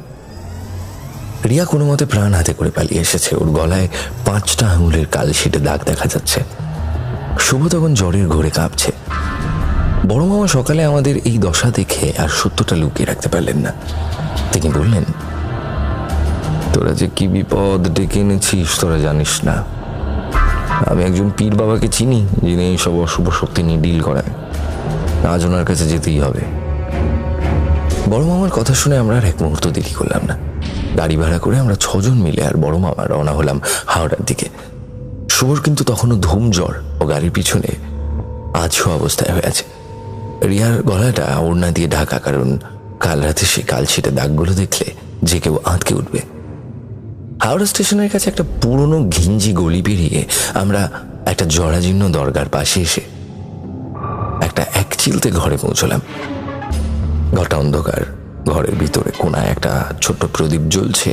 রিয়া কোনো মতে প্রাণ হাতে করে পালিয়ে এসেছে। ওর গলায় 5টা আঙুলের কালশিটে দাগ দেখা যাচ্ছে। শুভ তখন জ্বরের ঘোরে কাঁপছে। বড় মামা সকালে আমাদের এই দশা দেখে আর সত্যটা লুকিয়ে রাখতে পারলেন না। তিনি বললেন, তোরা যে কি বিপদ ডেকে এনেছিস তোরা জানিস না। আমি একজন পীর বাবাকে চিনি, যিনি এইসব অশুভ শক্তি নিয়ে ডিল করায়। আজ ওনার কাছে যেতেই হবে। বড় মামার কথা শুনে আমরা আর এক মুহূর্ত দেরি করলাম না। গাড়ি ভাড়া করে আমরা 6 জন মিলে আর বড় মামা রওনা হলাম হাওড়ার দিকে। শুভর কিন্তু তখনও ধুম জ্বর ও গাড়ির পিছনে আছো অবস্থায় হয়ে আছে। রিয়ার গলাটা ওড়না দিয়ে ঢাকা, কারণ কাল রাতে সে কালশিটে দাগগুলো দেখলে যে কেউ আঁতকে উঠবে। হাওড়া স্টেশনের কাছে একটা পুরনো ঘিঞ্জি গলি পেরিয়ে আমরা একটা জরাজীর্ণ দরগার পাশে এসে একটা এক চিলতে ঘরে পৌঁছলাম। ঘরটা অন্ধকার, ঘরের ভিতরে কোনায় একটা ছোট্ট প্রদীপ জ্বলছে।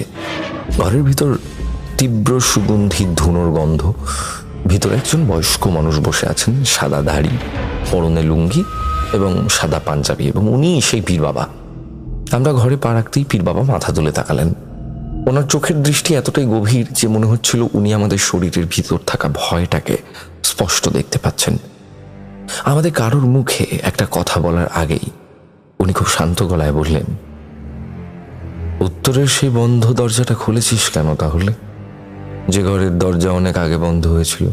ঘরের ভিতর তীব্র সুগন্ধি ধুনোর গন্ধ। ভিতরে একজন বয়স্ক মানুষ বসে আছেন, সাদা দাড়ি, পরনে লুঙ্গি এবং সাদা পাঞ্জাবি, এবং উনি সেই পীর বাবা। আমরা ঘরে পা রাখতেই পীর বাবা মাথা তুলে তাকালেন। ওনার চোখের দৃষ্টি এতটাই গভীর যে মনে হচ্ছিল উনি আমাদের শরীরের ভিতর থাকা ভয়টাকে স্পষ্ট দেখতে পাচ্ছেন। আমাদের কারোর মুখে একটা কথা বলার আগেই উনি খুব শান্ত গলায় বললেন, উত্তরের সেই বন্ধ দরজাটা খুলেছিস কেন তাহলে? যে ঘরের দরজা অনেক আগে বন্ধ হয়েছিল।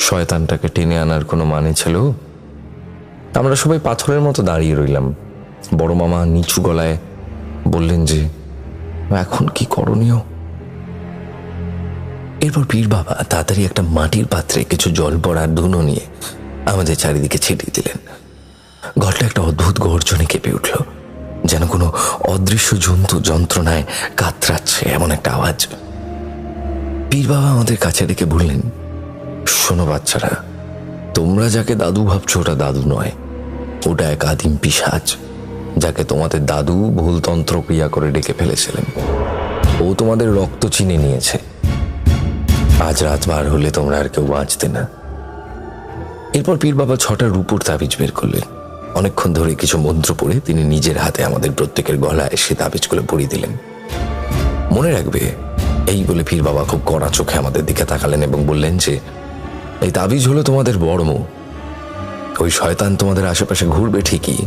শয়তানটাকে টেনে আনার কোনো মানে ছিল? আমরা সবাই পাথরের মতো দাঁড়িয়ে রইলাম। বড় মামা নিচু গলায় বললেন যে এখন কি করণীয়? এরপর পীর বাবা তাড়াতাড়ি একটা মাটির পাত্রে কিছু জল পড়ার ধুনো নিয়ে আমাদের চারিদিকে ছিটিয়ে দিলেন। ঘরটা একটা অদ্ভুত গর্জনে কেঁপে উঠল, যেন কোনো অদৃশ্য জন্তু যন্ত্রণায় কাতরাচ্ছে এমন একটা আওয়াজ। পীর বাবা আমাদের কাছে ডেকে বললেন, শোনো বাচ্চারা, তোমরা যাকে দাদু ভাবছো ওটা দাদু নয়, ওটা এক আদিম পিশাচ, যাকে তোমাদের দাদু ভুল তন্ত্রক্রিয়া করে ডেকে ফেলেছিলেন। ও তোমাদের রক্ত চিনে নিয়েছে। আজ রাত বার হলে তোমরা আর কেউ বাঁচতে না। এরপর পীর বাবা 6টা রূপোর তাবিজ বের করলেন। অনেকক্ষণ ধরে কিছু মন্ত্র পড়ে তিনি নিজের হাতে আমাদের প্রত্যেকের গলায় সে তাবিজগুলো পরিয়ে দিলেন। মনে রাখবে, এই বলে পীর বাবা খুব কড়া চোখে আমাদের দিকে তাকালেন এবং বললেন যে এই তাবিজ হলো তোমাদের বর্ম। ওই শয়তান তোমাদের আশেপাশে ঘুরবে ঠিকই,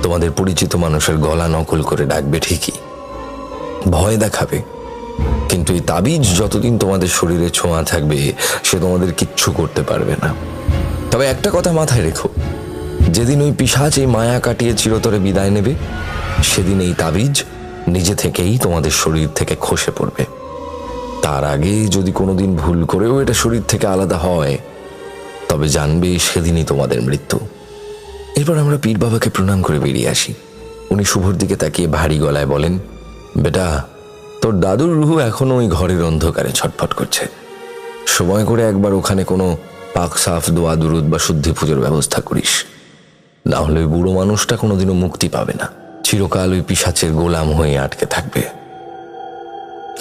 তোমাদের পরিচিত মানুষের গলা নকল করে ডাকবে ঠিকই, ভয় দেখাবে, কিন্তু এই তাবিজ যতদিন তোমাদের শরীরে ছোঁয়া থাকবে সে তোমাদের কিচ্ছু করতে পারবে না। তবে একটা কথা মাথায় রেখো, যেদিন ওই পিশাচ এই মায়া কাটিয়ে চিরতরে বিদায় নেবে, সেদিন এই তাবিজ নিজে থেকেই তোমাদের শরীর থেকে খসে পড়বে। তার আগে যদি কোনোদিন ভুল করেও এটা শরীর থেকে আলাদা হয়, তবে জানবে সেদিনই তোমাদের মৃত্যু। এরপর আমরা পীর বাবাকে প্রণাম করে বেরিয়ে আসি। উনি শুভর দিকে তাকিয়ে ভারী গলায় বলেন, বেটা, তোর দাদুর রুহু এখনো ওই ঘরের অন্ধকারে ছটফট করছে। সময় করে একবার ওখানে কোনো পাক সাফ, দোয়া দুরুদ বা শুদ্ধি পুজোর ব্যবস্থা করিস, না হলে ওই বুড়ো মানুষটা কোনোদিনও মুক্তি পাবে না, চিরকাল ওই পিশাচের গোলাম হয়ে আটকে থাকবে।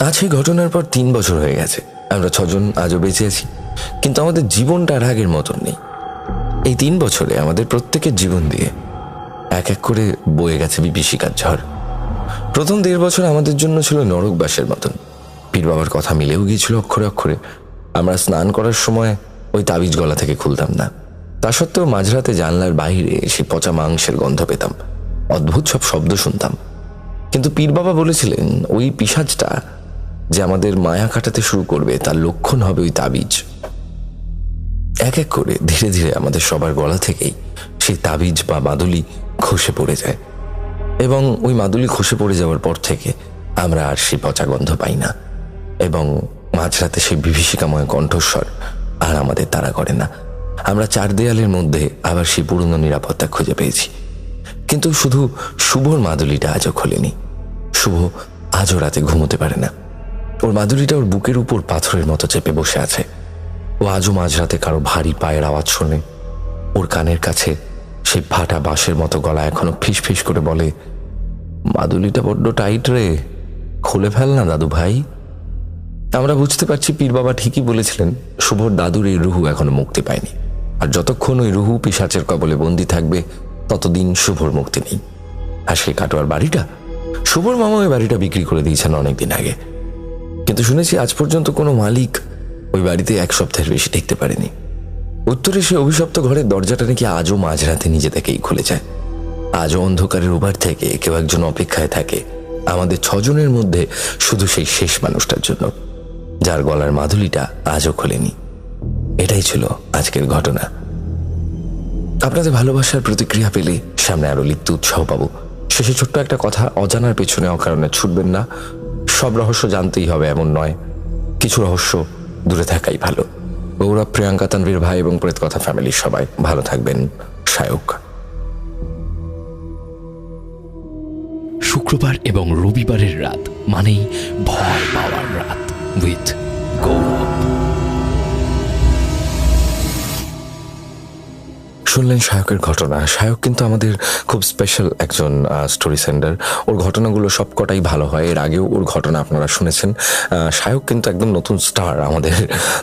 আজ এই ঘটনার পর 3 বছর হয়ে গেছে। আমরা 6 জন আজও বেঁচে আছি, কিন্তু আমাদের জীবনটা আর আগের মতন নেই। এই 3 বছরে আমাদের প্রত্যেকের জীবন দিয়ে এক এক করে বয়ে গেছে বিভীষিকার ঝড়। প্রথম 1.5 বছর আমাদের জন্য ছিল নরকবাসের মতন। পীর বাবার কথা মিলেও গিয়েছিল অক্ষরে অক্ষরে। আমরা স্নান করার সময় ওই তাবিজ গলা থেকে খুলতাম না। তা সত্ত্বেও মাঝরাতে জানলার বাইরে সে পচা মাংসের গন্ধ পেতাম, অদ্ভুত সব শব্দ শুনতাম। কিন্তু পীর বাবা বলেছিলেন ওই পিশাচটা যে আমাদের মায়া কাটাতে শুরু করবে তার লক্ষণ হবে ওই তাবিজ। এক এক করে ধীরে ধীরে আমাদের সবার গলা থেকেই সেই তাবিজ বা মাদুলি খসে পড়ে যায়, এবং ওই মাদুলি খসে পড়ে যাওয়ার পর থেকে আমরা আর সেই পচা গন্ধ পাই না, এবং মাঝরাতে সেই বিভীষিকাময় কণ্ঠস্বর আর আমাদের তাড়া করে না। আমরা 4 দেয়ালের মধ্যে আবার সেই পুরনো নিরাপত্তা খুঁজে পেয়েছি। কিন্তু শুধু শুভর মাদুলিটা আজও খোলেনি। শুভ আজও রাতে ঘুমোতে পারে না। ওর মাদুলিটা ওর বুকের উপর পাথরের মতো চেপে বসে আছে। ও আজও মাঝরাতে কারো ভারী পায়ের আওয়াজ শোনে। ওর কানের কাছে সেই ফাটা বাঁশের মতো গলা এখনো ফিস ফিস করে বলে, মাদুলিটা বড্ড টাইট রে, খুলে ফেল না দাদু ভাই। আমরা বুঝতে পারছি পীর বাবা ঠিকই বলেছিলেন, শুভর দাদুর এই রুহু এখনো মুক্তি পায়নি, আর যতক্ষণ ওই রুহু পিশাচের কবলে বন্দী থাকবে ততদিন শুভর মুক্তি নেই। আর সেই কাটোয়ার বাড়িটা, শুভর মামা ওই বাড়িটা বিক্রি করে দিয়েছেন অনেকদিন আগে, কিন্তু শুনেছি আজ পর্যন্ত কোনো মালিক ওই বাড়িতে 1 সপ্তাহের বেশি টিকতে পারেনি। উত্তরে সে অভিশপ্ত ঘরের দরজাটা নাকি আজও মাঝরাতে নিজে থেকেই খুলে যায়। আজও অন্ধকারের ওপার থেকে কেউ একজন অপেক্ষায় থাকে আমাদের 6 জনের মধ্যে শুধু সেই শেষ মানুষটার জন্য, যার গলার মাদুলিটা আজও খোলেনি। এটাই ছিল আজকের ঘটনা। আপনাদের ভালোবাসার প্রতিক্রিয়া পেলে সামনে আরো লিখতে উৎসাহ পাবো। শেষে ছোট্ট একটা কথা, অজানার পেছনে অকারণে ছুটবেন না। সব রহস্য জানতেই হবে এমন নয়, কিছু রহস্য দূরে থাকাই ভালো। গৌরব, প্রিয়াঙ্কা, তানভীর ভাই এবং প্রেত কথা ফ্যামিলির সবাই ভালো থাকবেন। সায়ক। শুক্রবার এবং রবিবারের রাত মানেই ভয় পাওয়ার রাত উইথ গৌরব। শুনলেন সায়কের ঘটনা। সায়ক কিন্তু আমাদের খুব স্পেশাল একজন স্টোরি সেন্ডার। ওর ঘটনাগুলো সবকটাই ভালো হয়। এর আগেও ওর ঘটনা আপনারা শুনেছেন। সায়ক কিন্তু একদম নতুন স্টার আমাদের।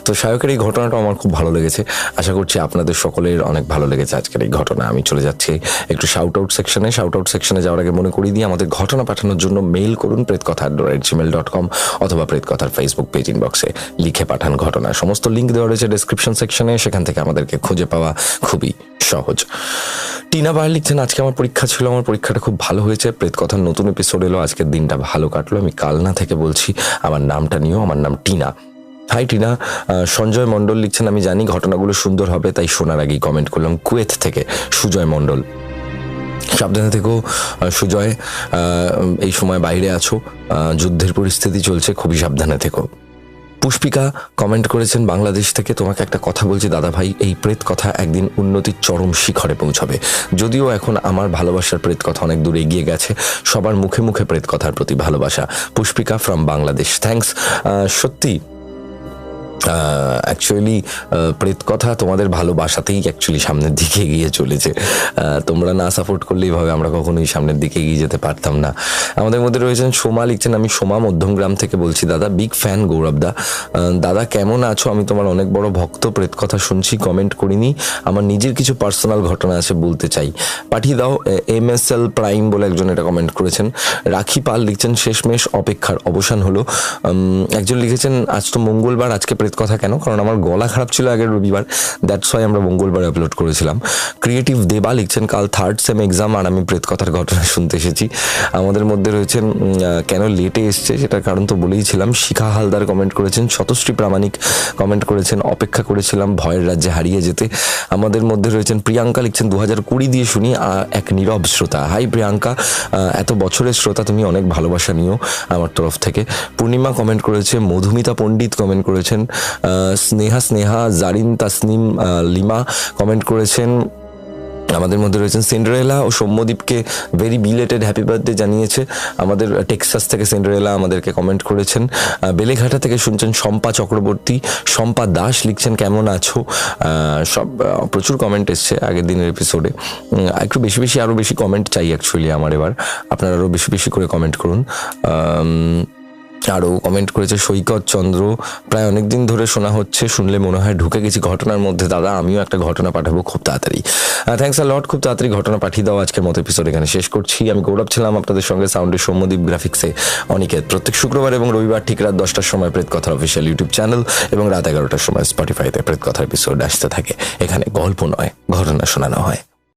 তো সায়কের এই ঘটনাটা আমার খুব ভালো লেগেছে। আশা করছি আপনাদের সকলের অনেক ভালো লেগেছে আজকের এই ঘটনা। আমি চলে যাচ্ছি একটু শাউট আউট সেকশনে। শাউট আউট সেকশনে যাওয়ার আগে মনে করিয়ে দিয়ে আমাদের ঘটনা পাঠানোর জন্য মেইল করুন prettkatha@gmail.com অথবা প্রেতকথার ফেসবুক পেজ ইনবক্সে লিখে পাঠান ঘটনা। সমস্ত লিঙ্ক দেওয়া রয়েছে ডেসক্রিপশন সেকশনে, সেখান থেকে আমাদেরকে খুঁজে পাওয়া খুবই সহজ। টিনা বার লিখছেন, আজকে আমার পরীক্ষা ছিল, আমার পরীক্ষাটা খুব ভালো হয়েছে। প্রেত কথার নতুন এপিসোড এলো, আজকের দিনটা ভালো কাটলো। আমি কালনা থেকে বলছি, আমার নামটা নিয়েও, আমার নাম টিনা। হাই টিনা। সঞ্জয় মণ্ডল লিখছেন, আমি জানি ঘটনাগুলো সুন্দর হবে, তাই শোনার আগেই কমেন্ট করলাম। কুয়েত থেকে সুজয় মণ্ডল। সাবধানে থেকো সুজয়, এই সময় বাইরে আছো, যুদ্ধের পরিস্থিতি চলছে, খুবই সাবধানে থেকো। পুষ্পিকা কমেন্ট করেছেন বাংলাদেশ থেকে, তোমাকে একটা কথা বলছি দাদা ভাই, এই প্রেত কথা একদিন উন্নতির চরম শিখরে পৌঁছাবে। যদিও এখন আমার ভালোবাসার প্রেত কথা অনেক দূর এগিয়ে গেছে, সবার মুখে মুখে প্রেত কথার প্রতি ভালোবাসা। Pushpika from Bangladesh, thanks. সত্যি অ্যাকচুয়ালি প্রেত কথা তোমাদের ভালোবাসাতেই অ্যাকচুয়ালি সামনের দিকে এগিয়ে চলেছে। তোমরা না সাপোর্ট করলে এইভাবে আমরা কখনোই সামনের দিকে এগিয়ে যেতে পারতাম না। আমাদের মধ্যে রয়েছেন সোমা লিখছেন, আমি সোমা মধ্যমগ্রাম থেকে বলছি দাদা, বিগ ফ্যান গৌরব দা। দাদা কেমন আছো? আমি তোমার অনেক বড় ভক্ত, প্রেত কথা শুনছি, কমেন্ট করিনি, আমার নিজের কিছু পার্সোনাল ঘটনা আছে বলতে চাই, পাঠিয়ে দাও। MSL প্রাইম বলে একজন এটা কমেন্ট করেছেন। রাখি পাল লিখছেন, শেষমেশ অপেক্ষার অবসান হলো। একজন লিখেছেন, আজ তো মঙ্গলবার, আজকে প্রেত কথা কেন? কারণ আমার গলা খারাপ ছিল আগের রবিবার, দ্যাটস ওয়াই আমরা মঙ্গলবার আপলোড করেছিলাম। ক্রিয়েটিভ দেবা লিখছেন, কাল 3rd সেম এক্সাম আর আমি প্রেত কথার ঘটনা শুনতে এসেছি। আমাদের মধ্যে রয়েছেন, কেন লেটে এসছে সেটার কারণ তো বলেইছিলাম। শিখা হালদার কমেন্ট করেছেন। শতশ্রী প্রামাণিক কমেন্ট করেছেন, অপেক্ষা করেছিলাম ভয়ের রাজ্যে হারিয়ে যেতে। আমাদের মধ্যে রয়েছেন প্রিয়াঙ্কা লিখছেন, 2020 দিয়ে শুনি, এক নীরব শ্রোতা। হাই প্রিয়াঙ্কা, এত বছরের শ্রোতা তুমি, অনেক ভালোবাসা নিও আমার তরফ থেকে। পূর্ণিমা কমেন্ট করেছে। মধুমিতা পণ্ডিত কমেন্ট করেছেন। স্নেহা জারিন তাসনিম লিমা কমেন্ট করেছেন। আমাদের মধ্যে রয়েছেন সিন্ডারেলা ও সৌম্যদীপকে ভেরি বিলেটেড হ্যাপি বার্থডে জানিয়েছে। আমাদের টেক্সাস থেকে সিন্ডারেলা আমাদেরকে কমেন্ট করেছেন। বেলেঘাটা থেকে শুনছেন শম্পা চক্রবর্তী। শম্পা দাস লিখছেন, কেমন আছো? সব প্রচুর কমেন্ট এসছে আগের দিনের এপিসোডে। একটু বেশি আরও বেশি কমেন্ট চাই অ্যাকচুয়ালি আমার এবার, আপনারা আরও বেশি করে কমেন্ট করুন। আরও কমেন্ট করেছে সৈকত চন্দ্র, প্রায় অনেকদিন ধরে শোনা হচ্ছে, শুনলে মনে হয় ঢুকে গেছি ঘটনার মধ্যে। দাদা আমিও একটা ঘটনা পাঠাবো খুব তাড়াতাড়ি। থ্যাংকস আ লট, খুব তাড়াতাড়ি ঘটনা পাঠিয়ে দাও। আজকের মতো এপিসোড এখানে শেষ করছি। আমি গৌরব ছিলাম আপনাদের সঙ্গে, সাউন্ডে সৌম্যদীপ, গ্রাফিক্সে অনিকেত। প্রত্যেক শুক্রবার এবং রবিবার ঠিক রাত 10টার সময় প্রেত কথার অফিসিয়াল ইউটিউব চ্যানেল এবং রাত 11টার সময় স্পটিফাইতে প্রেত কথার এপিসোড আসতে থাকে। এখানে গল্প নয়, ঘটনা শোনানো হয়।